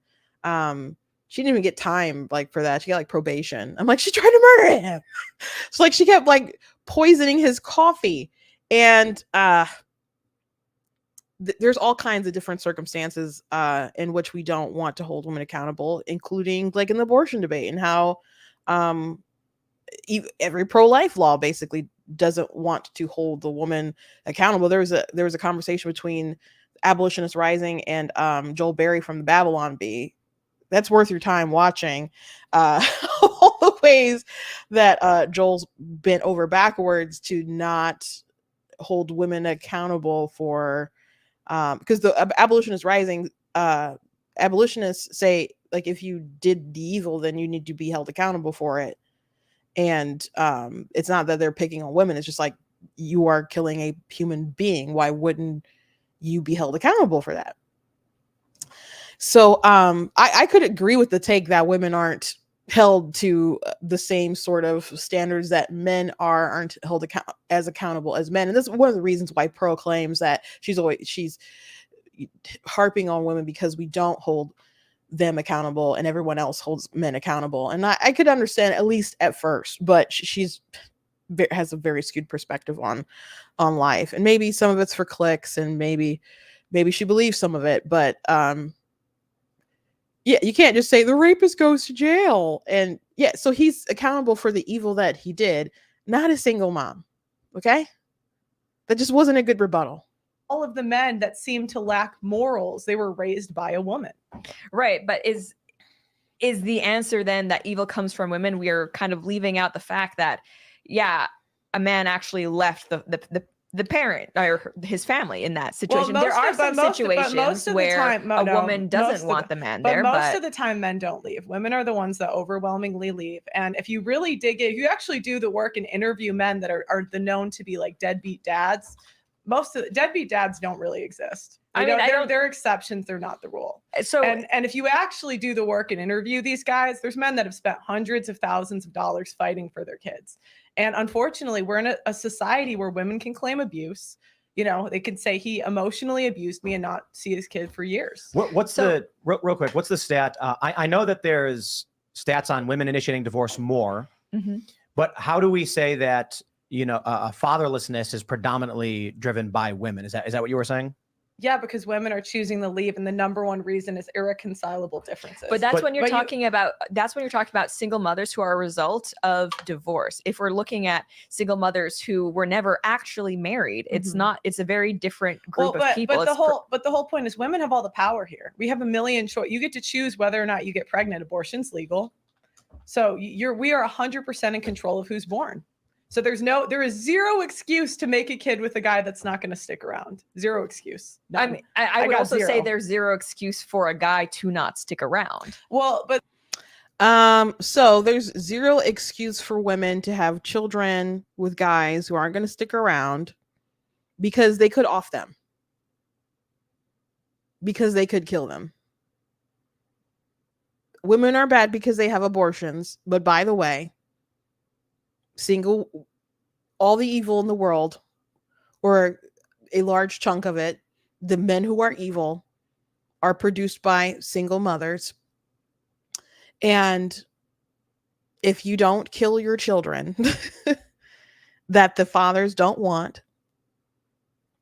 she didn't even get time like for that. She got like probation. I'm like, she tried to murder him. So like she kept like poisoning his coffee, and there's all kinds of different circumstances in which we don't want to hold women accountable, including like in the abortion debate, and how every pro-life law basically doesn't want to hold the woman accountable. There was a conversation between Abolitionist Rising and Joel Berry from the Babylon Bee. That's worth your time watching. All the ways that Joel's bent over backwards to not hold women accountable for, because the Abolitionist Rising, abolitionists say like if you did the evil, then you need to be held accountable for it. And it's not that they're picking on women. It's just like, you are killing a human being. Why wouldn't you be held accountable for that? So I could agree with the take that women aren't held to the same sort of standards that men aren't held as accountable as men. And this is one of the reasons why Pro claims that she's harping on women, because we don't hold them accountable and everyone else holds men accountable. And I could understand, at least at first, but she's has a very skewed perspective on life, and maybe some of it's for clicks, and maybe she believes some of it, but yeah, you can't just say the rapist goes to jail. And Yeah, so he's accountable for the evil that he did, not a single mom. Okay? That just wasn't a good rebuttal. All of the men that seem to lack morals, they were raised by a woman. Right, but is the answer then that evil comes from women? We are kind of leaving out the fact that, yeah, a man actually left the parent or his family in that situation. There are some situations where a woman doesn't want the man there, but most of the time men don't leave. Women are the ones that overwhelmingly leave. And if you really dig it, if you actually do the work and interview men that are the known to be like deadbeat dads, most of the deadbeat dads don't really exist. They're exceptions. They're not the rule. So, and if you actually do the work and interview these guys, there's men that have spent hundreds of thousands of dollars fighting for their kids. And unfortunately, we're in a society where women can claim abuse. You know, they can say he emotionally abused me and not see his kid for years. What's real quick, what's the stat? I know that there's stats on women initiating divorce more, but how do we say that, fatherlessness is predominantly driven by women? Is that what you were saying? Yeah, because women are choosing to leave, and the number one reason is irreconcilable differences. But that's when you're talking about single mothers who are a result of divorce. If we're looking at single mothers who were never actually married, it's a very different group of people. But the whole point is women have all the power here. We have a million choice. You get to choose whether or not you get pregnant. Abortion's legal. So we are 100% in control of who's born. So there is zero excuse to make a kid with a guy that's not going to stick around. Zero excuse. None. I mean, I would also say there's zero excuse for a guy to not stick around. Well, but so there's zero excuse for women to have children with guys who aren't going to stick around because they could off them. Because they could kill them. Women are bad because they have abortions, but by the way, all the evil in the world, or a large chunk of it, the men who are evil are produced by single mothers. And if you don't kill your children that the fathers don't want,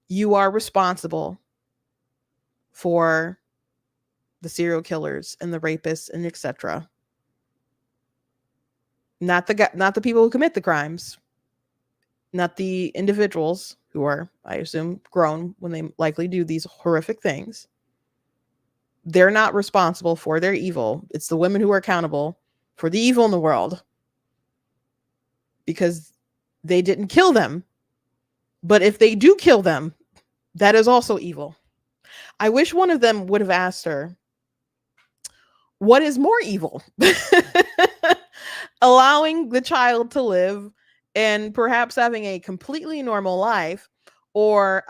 you are responsible for the serial killers and the rapists and etc. Not the people who commit the crimes, not the individuals who are, I assume, grown when they likely do these horrific things. They're not responsible for their evil. It's the women who are accountable for the evil in the world because they didn't kill them. But if they do kill them, that is also evil. I wish one of them would have asked her, what is more evil? Allowing the child to live and perhaps having a completely normal life, or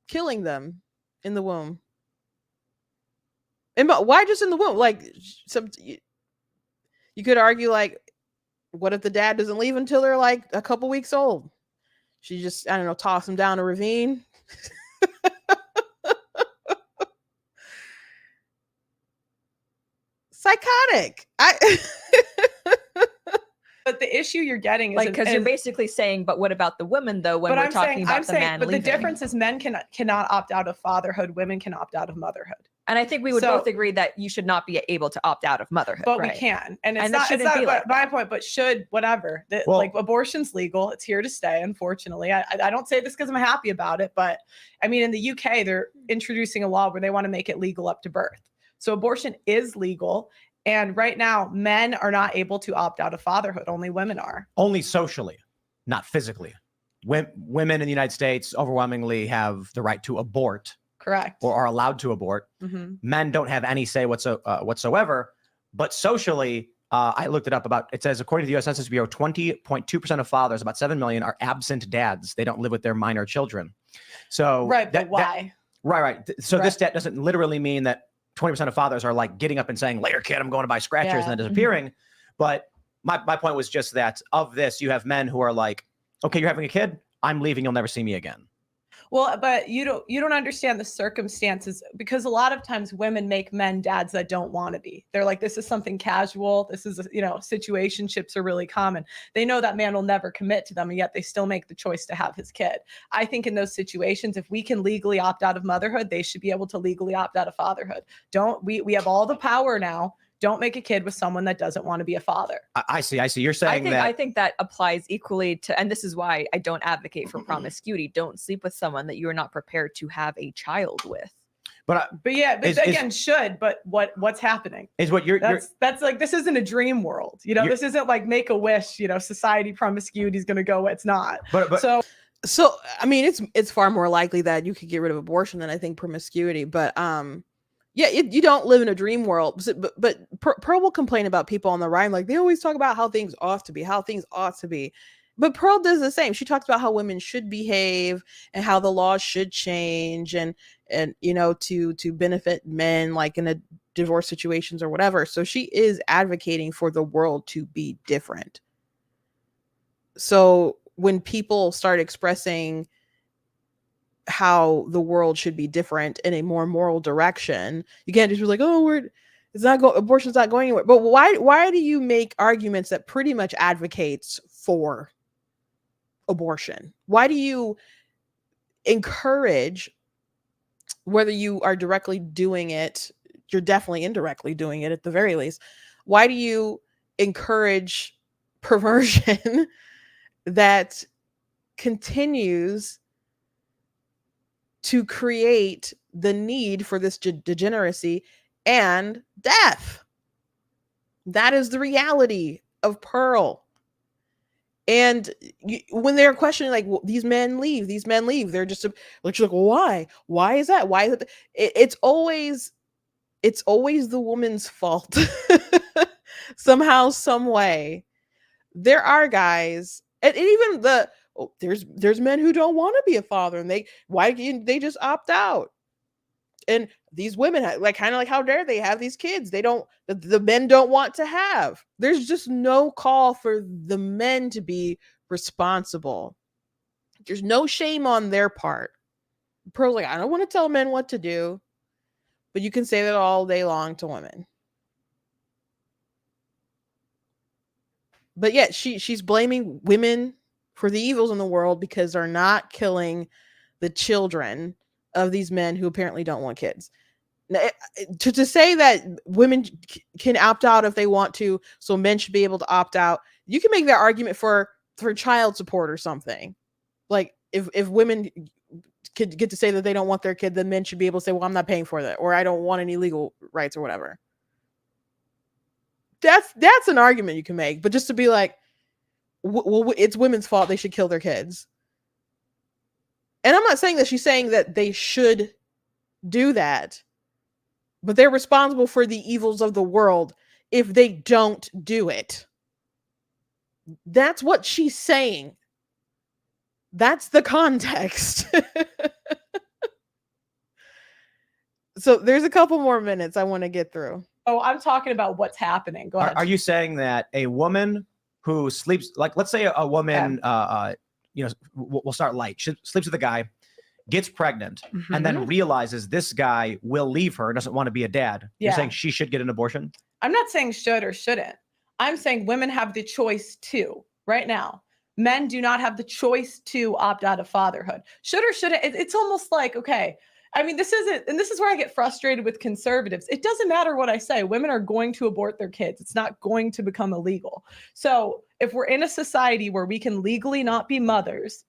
killing them in the womb. And but why just in the womb? Like you could argue, like, what if the dad doesn't leave until they're like a couple weeks old? She just, I don't know, toss them down a ravine. Psychotic. But the issue you're getting is like, because you're basically saying, but what about the women though? When we're talking about the man leaving, but the difference is men cannot opt out of fatherhood. Women can opt out of motherhood. And I think we would both agree that you should not be able to opt out of motherhood. But right? we can, and it's And not like my point. But should whatever, like abortion's legal. It's here to stay. Unfortunately, I don't say this because I'm happy about it, but I mean, in the UK, they're introducing a law where they want to make it legal up to birth. So abortion is legal. And right now, men are not able to opt out of fatherhood. Only women are. Only socially, not physically. Women in the United States overwhelmingly have the right to abort. Correct. Or are allowed to abort. Mm-hmm. Men don't have any say whatsoever. But socially, I looked it up. It says, according to the U.S. Census Bureau, 20.2% of fathers, about 7 million, are absent dads. They don't live with their minor children. So right, but why? Right. So this stat doesn't literally mean that 20% of fathers are like getting up and saying, later, kid, I'm going to buy scratchers, and then disappearing. Mm-hmm. But my point was just that of this, you have men who are like, okay, you're having a kid, I'm leaving, you'll never see me again. Well, but you don't understand the circumstances, because a lot of times women make men dads that don't want to be. They're like, this is something casual. This is, situationships are really common. They know that man will never commit to them, and yet they still make the choice to have his kid. I think in those situations, if we can legally opt out of motherhood, they should be able to legally opt out of fatherhood. We have all the power now don't make a kid with someone that doesn't want to be a father. I see. You're saying I think that applies equally to, and this is why I don't advocate for promiscuity. Don't sleep with someone that you are not prepared to have a child with. But should, but what's happening is what that's like, this isn't a dream world, this isn't like Make-A-Wish, society promiscuity is going to go, it's not. So I mean, it's far more likely that you could get rid of abortion than I think promiscuity, but yeah, you don't live in a dream world. But Pearl will complain about people on the right, like they always talk about how things ought to be. But Pearl does the same. She talks about how women should behave and how the laws should change and to benefit men, like in a divorce situations or whatever. So she is advocating for the world to be different. So when people start expressing how the world should be different in a more moral direction, you can't just be like, oh, abortion's not going anywhere. But why do you make arguments that pretty much advocates for abortion? Why do you encourage, whether you are directly doing it, you're definitely indirectly doing it at the very least, why do you encourage perversion that continues to create the need for this degeneracy and death? That is the reality of Pearl. And when they're questioning, like, well, these men leave, they're just like, well, why is that? Why is it? It's always the woman's fault. Somehow, some way. There are guys, and even there's men who don't want to be a father, and they just opt out. And these women, like, kind of like, how dare they have these kids? The men don't want to have. There's just no call for the men to be responsible. There's no shame on their part. Pearl's like, I don't want to tell men what to do, but you can say that all day long to women. But yet she's blaming women for the evils in the world because they're not killing the children of these men who apparently don't want kids. Now, to say that women can opt out if they want to, so men should be able to opt out, you can make that argument for child support or something. Like, if women could get to say that they don't want their kid, then men should be able to say, well, I'm not paying for that, or I don't want any legal rights or whatever. That's an argument you can make. But just to be like, well, it's women's fault, they should kill their kids. And I'm not saying that she's saying that they should do that, but they're responsible for the evils of the world if they don't do it. That's what she's saying. That's the context. So there's a couple more minutes I want to get through. Oh, I'm talking about what's happening. Go ahead. Are you saying that a woman who sleeps, like, let's say a woman, we'll start light. She sleeps with a guy, gets pregnant, and then realizes this guy will leave her, doesn't want to be a dad. Yeah. You're saying she should get an abortion? I'm not saying should or shouldn't. I'm saying women have the choice to right now. Men do not have the choice to opt out of fatherhood. Should or shouldn't. It's almost like, okay, I mean, this is where I get frustrated with conservatives. It doesn't matter what I say. Women are going to abort their kids. It's not going to become illegal. So if we're in a society where we can legally not be mothers,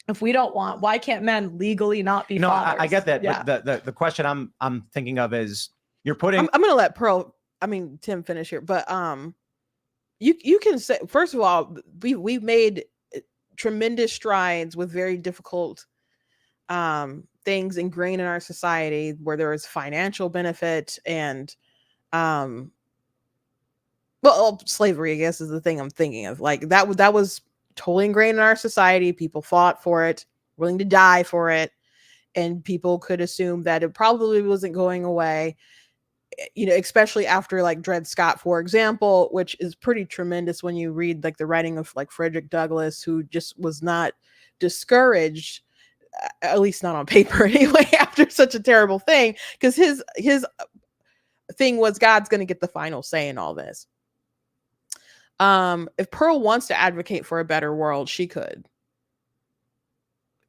if we don't want, why can't men legally not be fathers? I get that. Yeah. But the question I'm thinking of is, you're putting. Mm-hmm. I'm going to let Tim finish here, but you can say, first of all, we've made tremendous strides with very difficult things ingrained in our society where there is financial benefit and slavery, I guess, is the thing I'm thinking of. Like, that was totally ingrained in our society. People fought for it, willing to die for it, and people could assume that it probably wasn't going away, especially after, like, Dred Scott, for example, which is pretty tremendous when you read, like, the writing of, like, Frederick Douglas, who just was not discouraged, at least not on paper anyway, after such a terrible thing, because his thing was God's going to get the final say in all this. If Pearl wants to advocate for a better world, she could.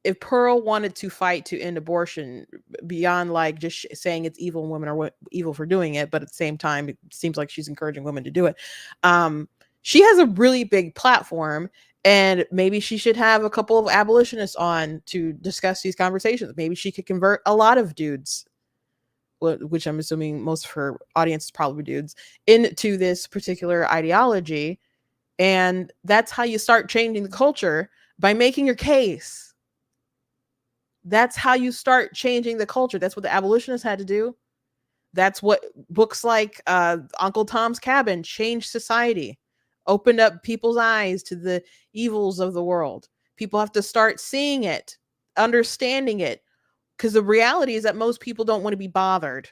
if Pearl wanted to fight to end abortion beyond like just saying it's evil and women are evil for doing it, but at the same time, it seems like she's encouraging women to do it. She has a really big platform, and maybe she should have a couple of abolitionists on to discuss these conversations. Maybe she could convert a lot of dudes, which I'm assuming most of her audience is probably dudes, into this particular ideology. And that's how you start changing the culture, by making your case. That's how you start changing the culture. That's what the abolitionists had to do. That's what books like Uncle Tom's Cabin changed society, opened up people's eyes to the evils of the world. People have to start seeing it, understanding it, because the reality is that most people don't want to be bothered.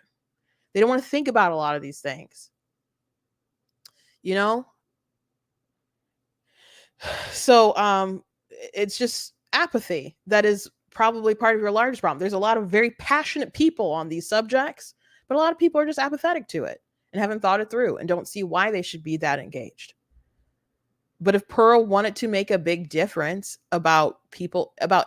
They don't want to think about a lot of these things. You know? So it's just apathy that is probably part of your largest problem. There's a lot of very passionate people on these subjects, but a lot of people are just apathetic to it and haven't thought it through and don't see why they should be that engaged. But if Pearl wanted to make a big difference about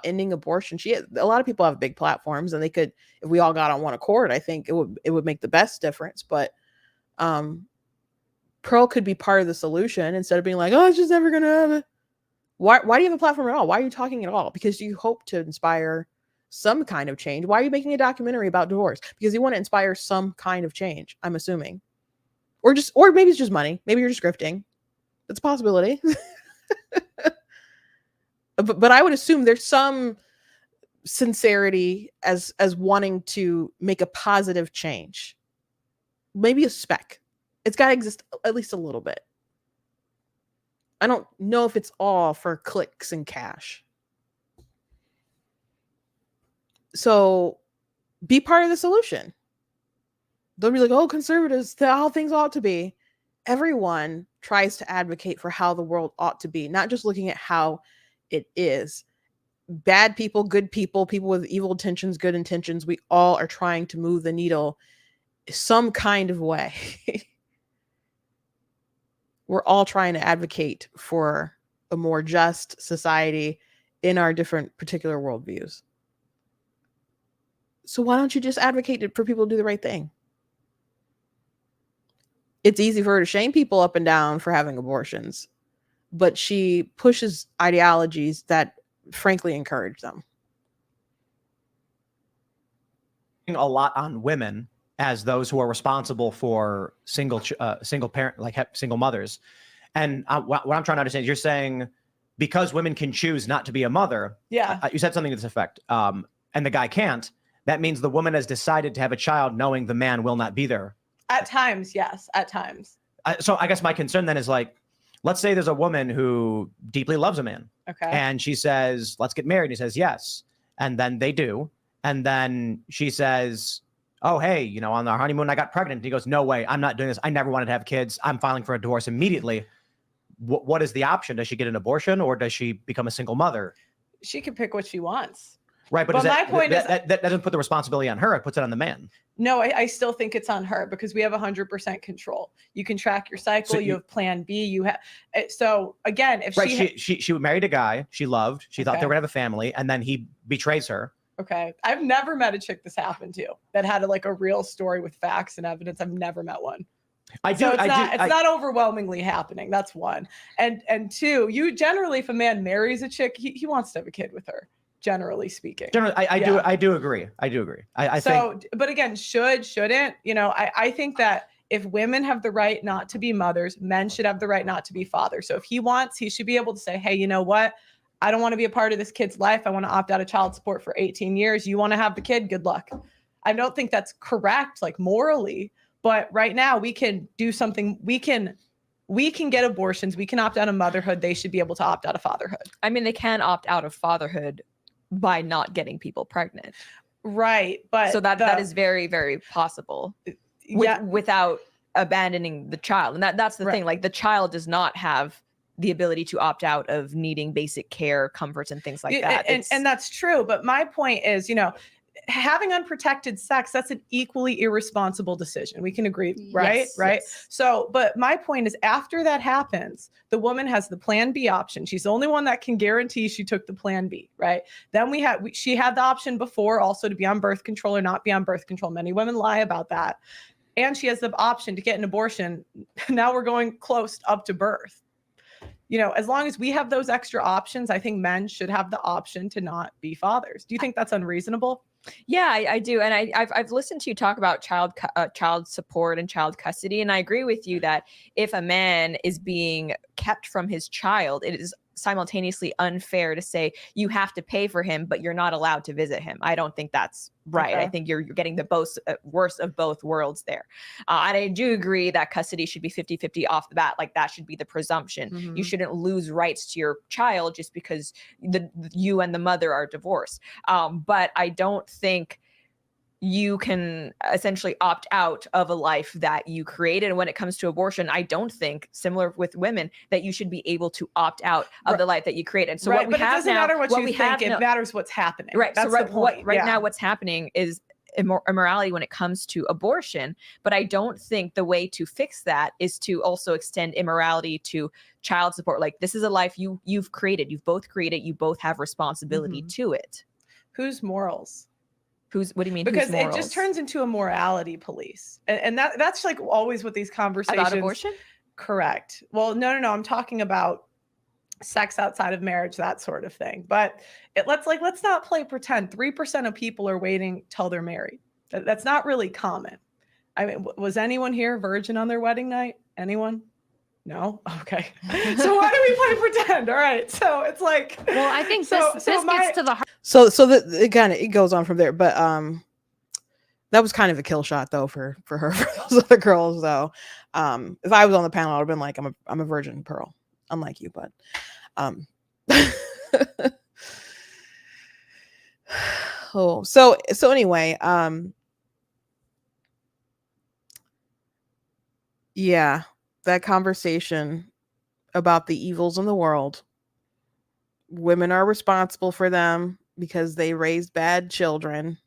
ending abortion, a lot of people have big platforms, and they could, if we all got on one accord, I think it would make the best difference. But Pearl could be part of the solution instead of being like, oh, it's just never gonna happen. Why do you have a platform at all? Why are you talking at all? Because you hope to inspire some kind of change. Why are you making a documentary about divorce? Because you want to inspire some kind of change, I'm assuming. Or maybe it's just money. Maybe you're just grifting. That's a possibility. but I would assume there's some sincerity as wanting to make a positive change. Maybe a speck. It's got to exist at least a little bit. I don't know if it's all for clicks and cash. So be part of the solution. Don't be like, oh, conservatives, that's how things ought to be. Everyone tries to advocate for how the world ought to be, not just looking at how it is. Bad people, good people, people with evil intentions, good intentions, we all are trying to move the needle some kind of way. We're all trying to advocate for a more just society in our different particular worldviews. So why don't you just advocate for people to do the right thing? It's easy for her to shame people up and down for having abortions, but she pushes ideologies that frankly encourage them. A lot on women as those who are responsible for single parent, like single mothers. And what I'm trying to understand is you're saying because women can choose not to be a mother. Yeah. You said something to this effect. And the guy can't. That means the woman has decided to have a child knowing the man will not be there. At times, yes. At times. So I guess my concern then is like, let's say there's a woman who deeply loves a man. Okay. And she says, let's get married. And he says, yes. And then they do. And then she says, oh, hey, you know, on our honeymoon, I got pregnant. And he goes, no way, I'm not doing this. I never wanted to have kids. I'm filing for a divorce immediately. What is the option? Does she get an abortion or does she become a single mother? She can pick what she wants. Right. But my point is that doesn't put the responsibility on her. It puts it on the man. No, I still think it's on her because we have 100% control. You can track your cycle. So you have plan B. You have. So again, if she married a guy she loved, she thought they were going to have a family, and then he betrays her. Okay. I've never met a chick this happened to that had a real story with facts and evidence. I've never met one. It's not overwhelmingly happening. That's one. And two, you generally, if a man marries a chick, he wants to have a kid with her, generally speaking. Generally, I do agree. I think. But again, shouldn't, I think that if women have the right not to be mothers, men should have the right not to be fathers. So if he wants, he should be able to say, hey, you know what? I don't want to be a part of this kid's life. I want to opt out of child support for 18 years. You want to have the kid? Good luck. I don't think that's correct, morally, but right now we can do something. We can get abortions. We can opt out of motherhood. They should be able to opt out of fatherhood. I mean, they can opt out of fatherhood by not getting people pregnant. Right. But so that is very, very possible without abandoning the child. And that's the thing. The child does not have the ability to opt out of needing basic care, comforts, and things like that. And that's true. But my point is, having unprotected sex, that's an equally irresponsible decision. We can agree, right? Yes, Right. yes. So, but my point is, after that happens, the woman has the plan B option. She's the only one that can guarantee she took the plan B, right? Then she had the option before also to be on birth control or not be on birth control. Many women lie about that. And she has the option to get an abortion. Now we're going close up to birth. As long as we have those extra options, I think men should have the option to not be fathers. Do you think that's unreasonable? Yeah, I do, and I've listened to you talk about child support and child custody, and I agree with you that if a man is being kept from his child, it is simultaneously unfair to say you have to pay for him, but you're not allowed to visit him. I don't think that's right. Okay. I think you're getting the worst of both worlds there. And I do agree that custody should be 50-50 off the bat. Like that should be the presumption. Mhm. You shouldn't lose rights to your child just because you and the mother are divorced. But I don't think you can essentially opt out of a life that you created. And when it comes to abortion, I don't think, similar with women, that you should be able to opt out of the life that you created. So right, what we but have it doesn't now, matter what you think. It matters what's happening. Right. That's so the point. now what's happening is immorality when it comes to abortion. But I don't think the way to fix that is to also extend immorality to child support. Like this is a life you've created. You've both created. You both have responsibility to it. Whose morals? What do you mean? Because it just turns into a morality police, and that's like always what these conversations about abortion. Correct. Well, no. I'm talking about sex outside of marriage, that sort of thing. But let's not play pretend. 3% of people are waiting till they're married. That's not really common. I mean, was anyone here virgin on their wedding night? Anyone? No? Okay. So why do we play pretend? All right. So it's like, well, I think this gets to the heart. So it goes on from there, but that was kind of a kill shot though for her, for those other girls though. If I was on the panel, I would have been like, I'm a virgin, Pearl, unlike you, but oh, so anyway, yeah, that conversation about the evils in the world. Women are responsible for them because they raised bad children.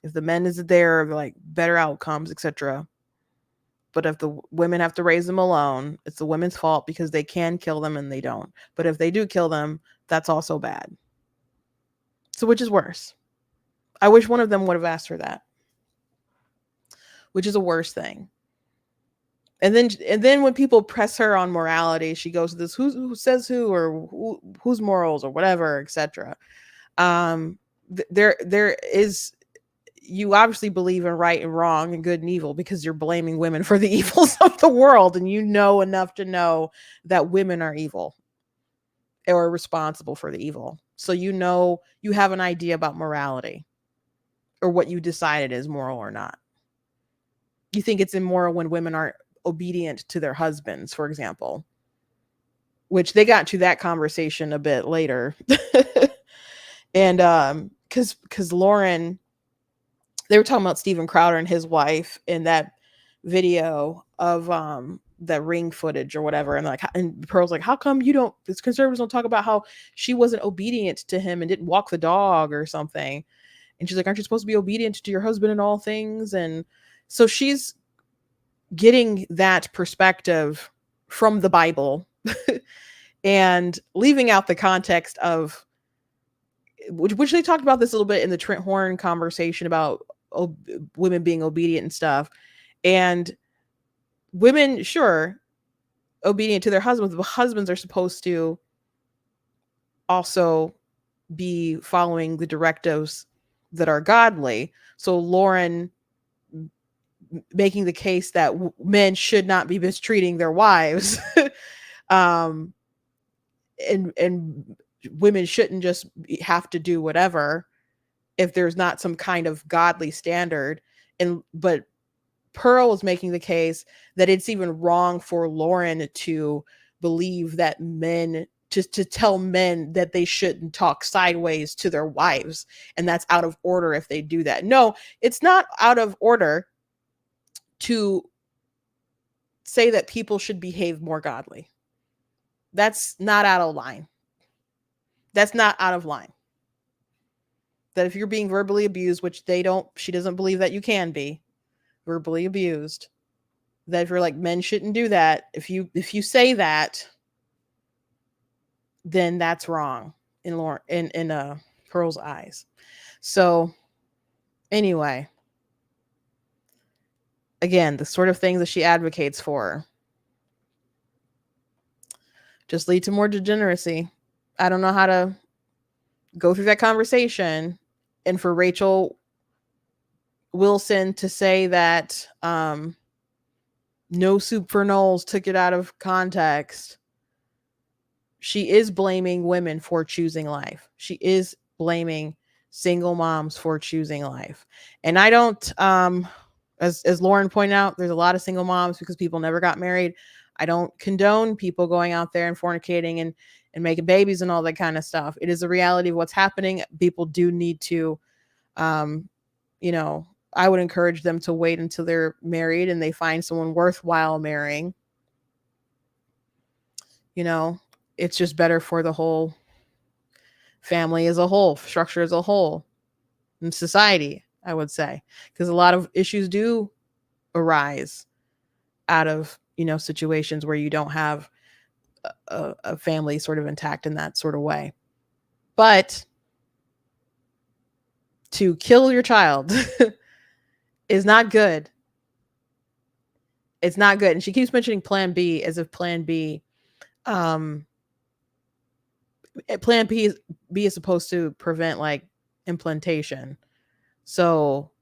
If the men isn't there, like better outcomes, etc. But if the women have to raise them alone, it's the women's fault because they can kill them and they don't. But if they do kill them, that's also bad. So which is worse? I wish one of them would have asked her that. Which is a worse thing. And then when people press her on morality, she goes to this who says who or whose morals or whatever, etc. There is, you obviously believe in right and wrong and good and evil because you're blaming women for the evils of the world, and you know enough to know that women are evil or responsible for the evil. So you have an idea about morality or what you decided is moral or not. You think it's immoral when women aren't obedient to their husbands, for example, which they got to that conversation a bit later. And because Lauren, they were talking about Steven Crowder and his wife in that video of that ring footage or whatever, and Pearl's like, how come these conservatives don't talk about how she wasn't obedient to him and didn't walk the dog or something? And she's like, aren't you supposed to be obedient to your husband in all things? And so she's getting that perspective from the Bible and leaving out the context of which they talked about this a little bit in the Trent Horn conversation about women being obedient and stuff. And women, sure, obedient to their husbands, but husbands are supposed to also be following the directives that are godly. So Lauren making the case that men should not be mistreating their wives, and women shouldn't just have to do whatever if there's not some kind of godly standard. But Pearl was making the case that it's even wrong for Lauren to believe that men to tell men that they shouldn't talk sideways to their wives, and that's out of order if they do that. No, it's not out of order to say that people should behave more godly. That's not out of line. That's not out of line. that if you're being verbally abused, which she doesn't believe that you can be verbally abused, that if you're like, men shouldn't do that, if you say that, then that's wrong in Pearl's eyes. So anyway, again, the sort of things that she advocates for just lead to more degeneracy. I don't know how to go through that conversation. And for Rachel Wilson to say that No Soup for Knowles took it out of context, she is blaming women for choosing life. She is blaming single moms for choosing life. And I don't, as Lauren pointed out, there's a lot of single moms because people never got married. I don't condone people going out there and fornicating and making babies and all that kind of stuff. It is a reality of what's happening. People do need to, I would encourage them to wait until they're married and they find someone worthwhile marrying. It's just better for the whole family as a whole, structure as a whole, and society, I would say, because a lot of issues do arise out of, situations where you don't have a family sort of intact in that sort of way. But to kill your child is not good. It's not good. And she keeps mentioning Plan B as if Plan B, Plan B is supposed to prevent like implantation. So,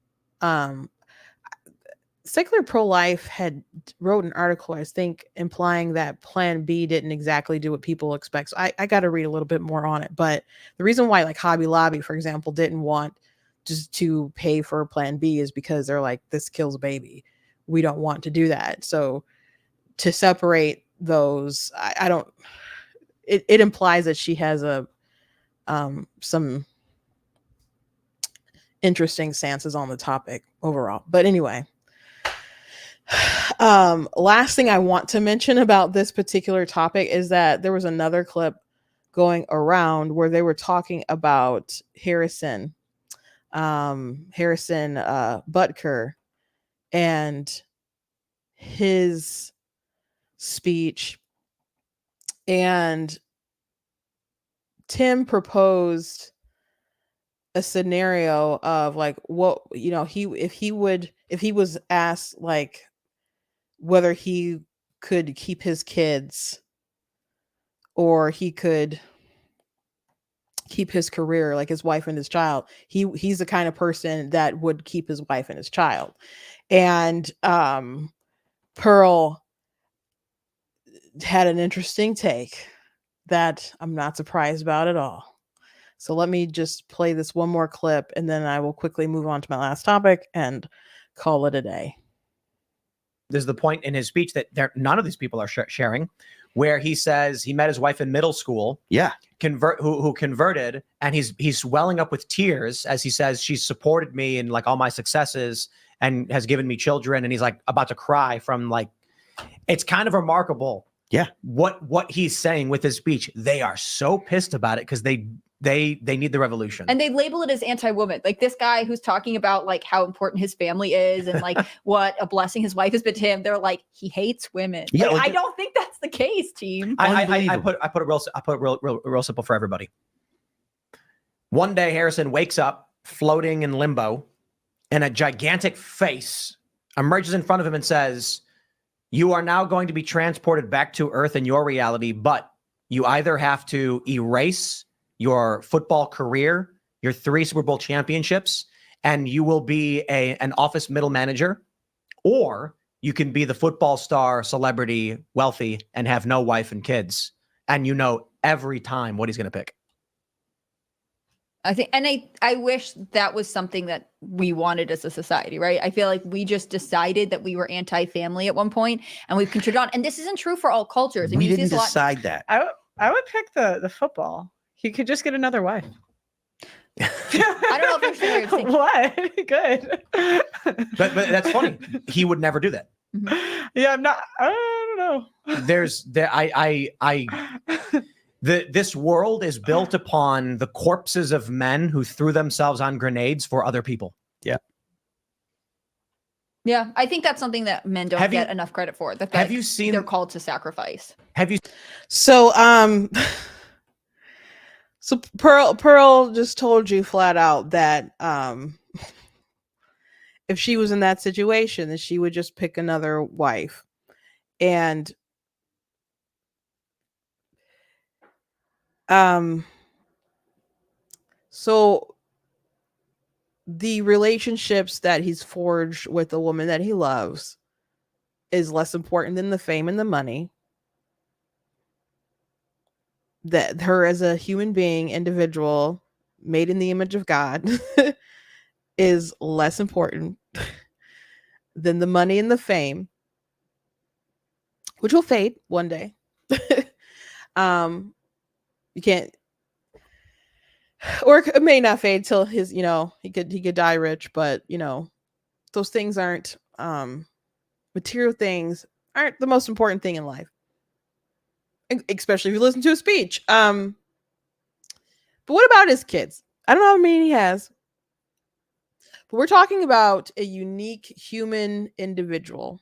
Secular Pro-Life had wrote an article, I think, implying that Plan B didn't exactly do what people expect. So I got to read a little bit more on it. But the reason why like Hobby Lobby, for example, didn't want just to pay for Plan B is because they're like, this kills a baby. We don't want to do that. So to separate those, I don't, it implies that she has some interesting stances on the topic overall. But anyway, last thing I want to mention about this particular topic is that there was another clip going around where they were talking about Harrison Butker and his speech, and Tim proposed a scenario of like what, if he was asked like whether he could keep his kids or he could keep his career, like his wife and his child, he's the kind of person that would keep his wife and his child. And Pearl had an interesting take that I'm not surprised about at all. So let me just play this one more clip and then I will quickly move on to my last topic and call it a day. There's the point in his speech that none of these people are sharing, where he says he met his wife in middle school. Yeah. Who converted, and he's welling up with tears as he says, she supported me in like all my successes and has given me children. And he's like about to cry from like, it's kind of remarkable. Yeah. What he's saying with his speech. They are so pissed about it because they need the revolution. And they label it as anti-woman. Like this guy who's talking about like how important his family is and like what a blessing his wife has been to him. They're like, he hates women. Yeah, like, like, I don't think that's the case, team. I put it real simple for everybody. One day Harrison wakes up floating in limbo and a gigantic face emerges in front of him and says, you are now going to be transported back to Earth in your reality, but you either have to erase your football career, your 3 Super Bowl championships, and you will be an office middle manager, or you can be the football star, celebrity, wealthy, and have no wife and kids. And you know every time what he's going to pick. I think, and I wish that was something that we wanted as a society, right? I feel like we just decided that we were anti-family at one point, and we've contributed on. And this isn't true for all cultures. I mean, we didn't decide that. I would pick the football. He could just get another wife. I don't know if you're saying what. Good. But that's funny. He would never do that. Mm-hmm. Yeah, I'm not. I don't know. This world is built upon the corpses of men who threw themselves on grenades for other people. Yeah, I think that's something that men don't get enough credit for. That have you seen they're called to sacrifice? Have you? So so Pearl just told you flat out that if she was in that situation, then she would just pick another wife. And so the relationships that he's forged with the woman that he loves is less important than the fame and the money. That her as a human being, individual, made in the image of God, is less important than the money and the fame, which will fade one day. You can't, or it may not fade till his, he could die rich, but those things aren't, material things aren't the most important thing in life, especially if you listen to a speech. But what about his kids? I don't know how many he has, but we're talking about a unique human individual.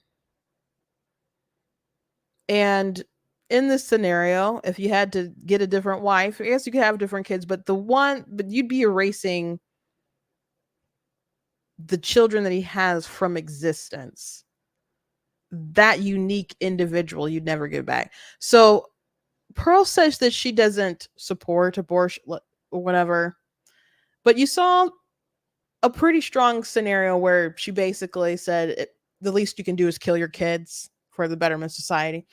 And in this scenario, if you had to get a different wife, I guess you could have different kids, but you'd be erasing the children that he has from existence. That unique individual you'd never get back. So Pearl says that she doesn't support abortion or whatever, but you saw a pretty strong scenario where she basically said the least you can do is kill your kids for the betterment of society.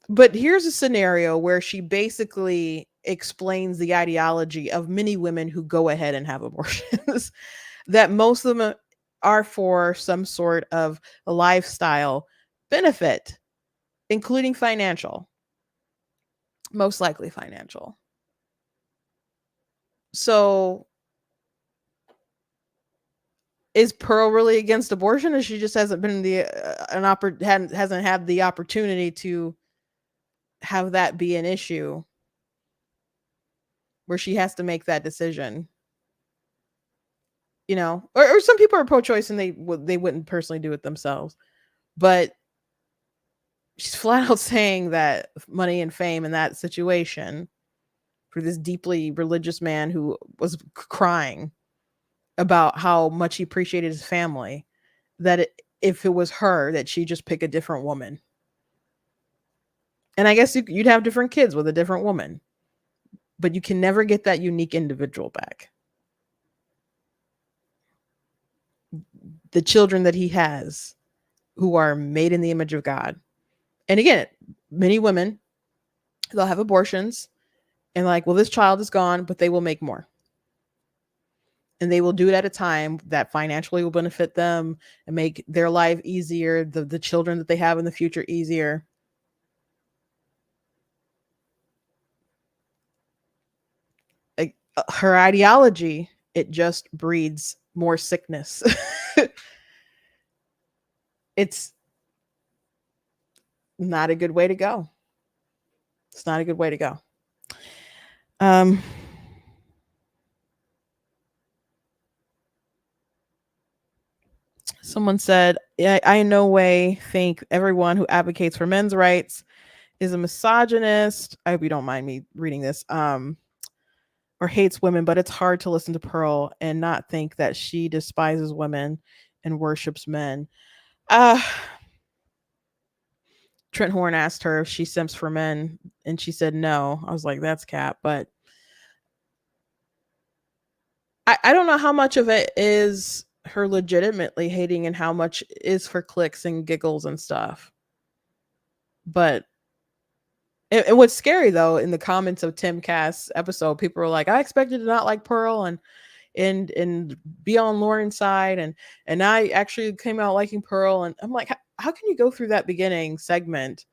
But here's a scenario where she basically explains the ideology of many women who go ahead and have abortions, that most of them are for some sort of a lifestyle benefit, including financial, most likely financial. So is Pearl really against abortion, or she just hasn't been hasn't had the opportunity to have that be an issue where she has to make that decision? Or some people are pro-choice and they wouldn't personally do it themselves, but she's flat out saying that money and fame in that situation for this deeply religious man who was crying about how much he appreciated his family, that if it was her, that she just pick a different woman. And I guess you'd have different kids with a different woman, but you can never get that unique individual back. The children that he has who are made in the image of God. And again, many women, they'll have abortions and well, this child is gone, but they will make more. And they will do it at a time that financially will benefit them and make their life easier, the children that they have in the future easier. Her ideology, it just breeds more sickness. It's not a good way to go. It's not a good way to go. Someone said, I in no way think everyone who advocates for men's rights is a misogynist. I hope you don't mind me reading this. Or hates women, but it's hard to listen to Pearl and not think that she despises women and worships men. Trent Horn asked her if she simps for men, and she said no. I was like, that's cap. But I don't know how much of it is her legitimately hating and how much is for clicks and giggles and stuff. But and what's scary though, in the comments of Tim Cass' episode, people were like, I expected to not like Pearl and be on Lauren's side, and I actually came out liking Pearl. And I'm like, how can you go through that beginning segment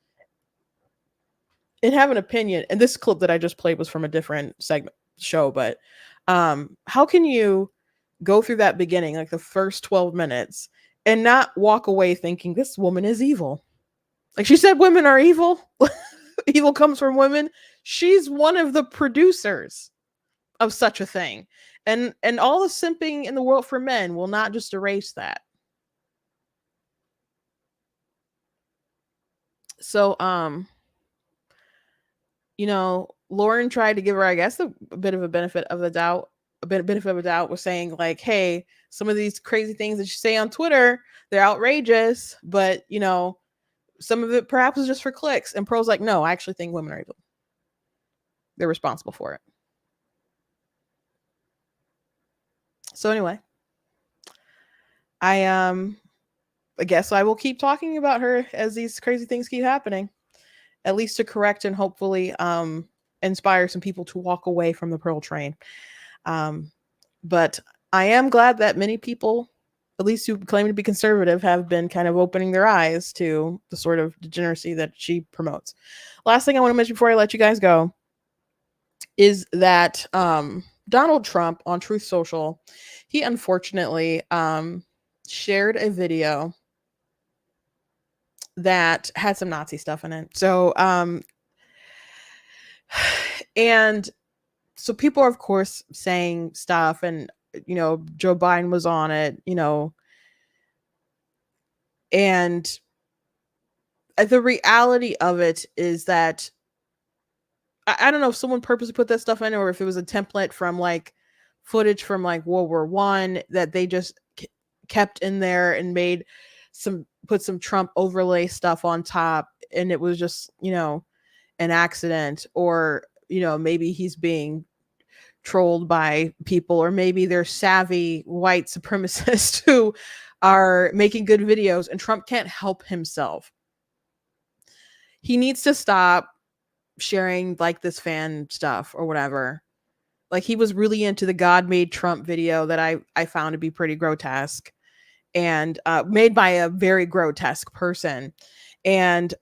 and have an opinion? And this clip that I just played was from a different segment show, but how can you go through that beginning, like the first 12 minutes, and not walk away thinking this woman is evil? Like she said, women are evil. Evil comes from women. She's one of the producers of such a thing. And all the simping in the world for men will not just erase that. So, you know, Lauren tried to give her, I guess, a bit of a benefit of the doubt. Benefit of a doubt was saying like, hey, some of these crazy things that you say on Twitter, they're outrageous, but you know, some of it perhaps is just for clicks. And Pro's like, no, I actually think women are evil. They're responsible for it. So anyway, I guess I will keep talking about her as these crazy things keep happening, at least to correct and hopefully inspire some people to walk away from the Pearl train. But I am glad that many people, at least who claim to be conservative, have been kind of opening their eyes to the sort of degeneracy that she promotes. Last thing I want to mention before I let you guys go is that Donald Trump on Truth Social, he unfortunately shared a video that had some Nazi stuff in it. So and so people are of course saying stuff, and you know, Joe Biden was on it, you know, and the reality of it is that I don't know if someone purposely put that stuff in or if it was a template from like footage from like World War I that they just kept in there and put some Trump overlay stuff on top, and it was just, you know, an accident, or you know, maybe he's being trolled by people, or maybe they're savvy white supremacists who are making good videos and Trump can't help himself. He needs to stop sharing like this fan stuff or whatever. Like he was really into the God Made Trump video that I found to be pretty grotesque, and made by a very grotesque person. And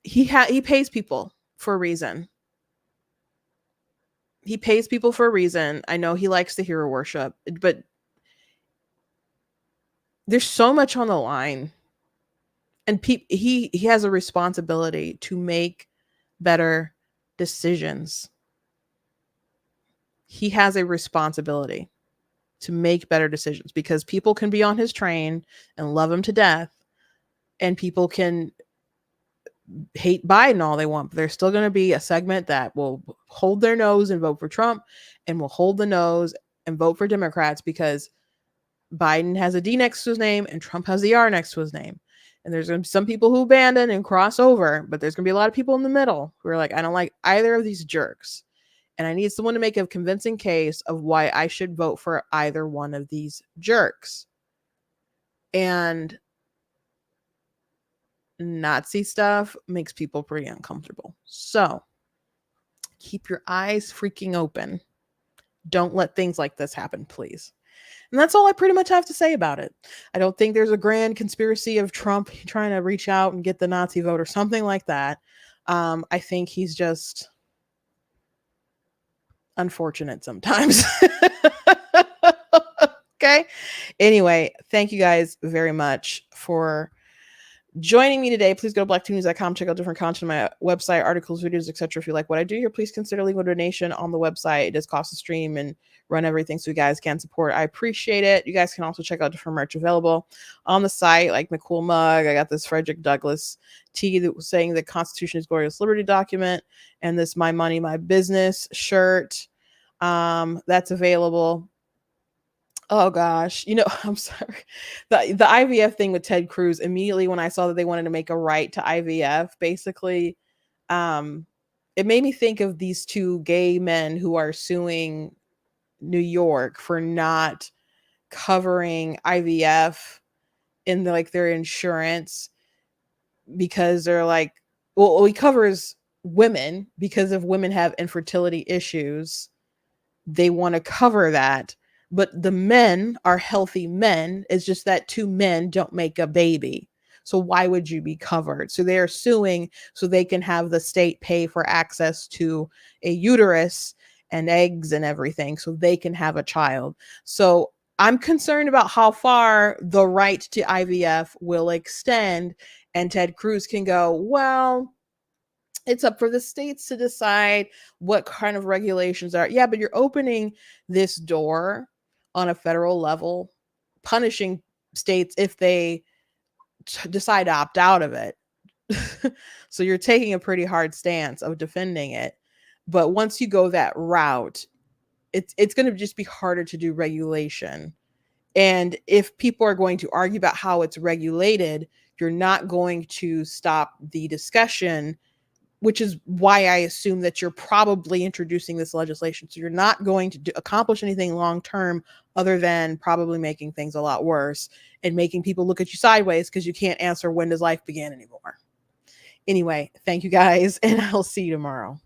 he pays people for a reason. He pays people for a reason. I know he likes the hero worship, but there's so much on the line, and he has a responsibility to make better decisions. He has a responsibility to make better decisions, because people can be on his train and love him to death, and people can hate Biden all they want, but there's still going to be a segment that will hold their nose and vote for Trump, and will hold the nose and vote for Democrats because Biden has a D next to his name and Trump has the R next to his name. And there's going to be some people who abandon and cross over, but there's going to be a lot of people in the middle who are like, I don't like either of these jerks, and I need someone to make a convincing case of why I should vote for either one of these jerks. And Nazi stuff makes people pretty uncomfortable. So keep your eyes freaking open. Don't let things like this happen, please. And that's all I pretty much have to say about it. I don't think there's a grand conspiracy of Trump trying to reach out and get the Nazi vote or something like that. I think he's just unfortunate sometimes. Okay. Anyway, thank you guys very much for joining me today. Please go to blacktnews.com, check out different content on my website, articles, videos, etc. If you like what I do here, please consider leaving a donation on the website. It does cost to stream and run everything, so you guys can support. I appreciate it. You guys can also check out different merch available on the site, like my cool mug. I got this Frederick Douglas tee that was saying the Constitution is glorious liberty document, and this My Money, My Business shirt. That's available. Oh gosh, you know, I'm sorry. The IVF thing with Ted Cruz, immediately when I saw that they wanted to make a right to IVF, basically, it made me think of these two gay men who are suing New York for not covering IVF in their insurance, because they're like, well, he covers women because if women have infertility issues, they want to cover that. But the men are healthy men. It's just that two men don't make a baby. So why would you be covered? So they're suing so they can have the state pay for access to a uterus and eggs and everything so they can have a child. So I'm concerned about how far the right to IVF will extend And Ted Cruz can go, well, it's up for the states to decide what kind of regulations are. Yeah, but you're opening this door on a federal level, punishing states if they decide to opt out of it. So you're taking a pretty hard stance of defending it. But once you go that route, it's going to just be harder to do regulation. And if people are going to argue about how it's regulated, you're not going to stop the discussion, which is why I assume that you're probably introducing this legislation. So you're not going to accomplish anything long term other than probably making things a lot worse and making people look at you sideways because you can't answer when does life begin anymore. Anyway, thank you guys, and I'll see you tomorrow.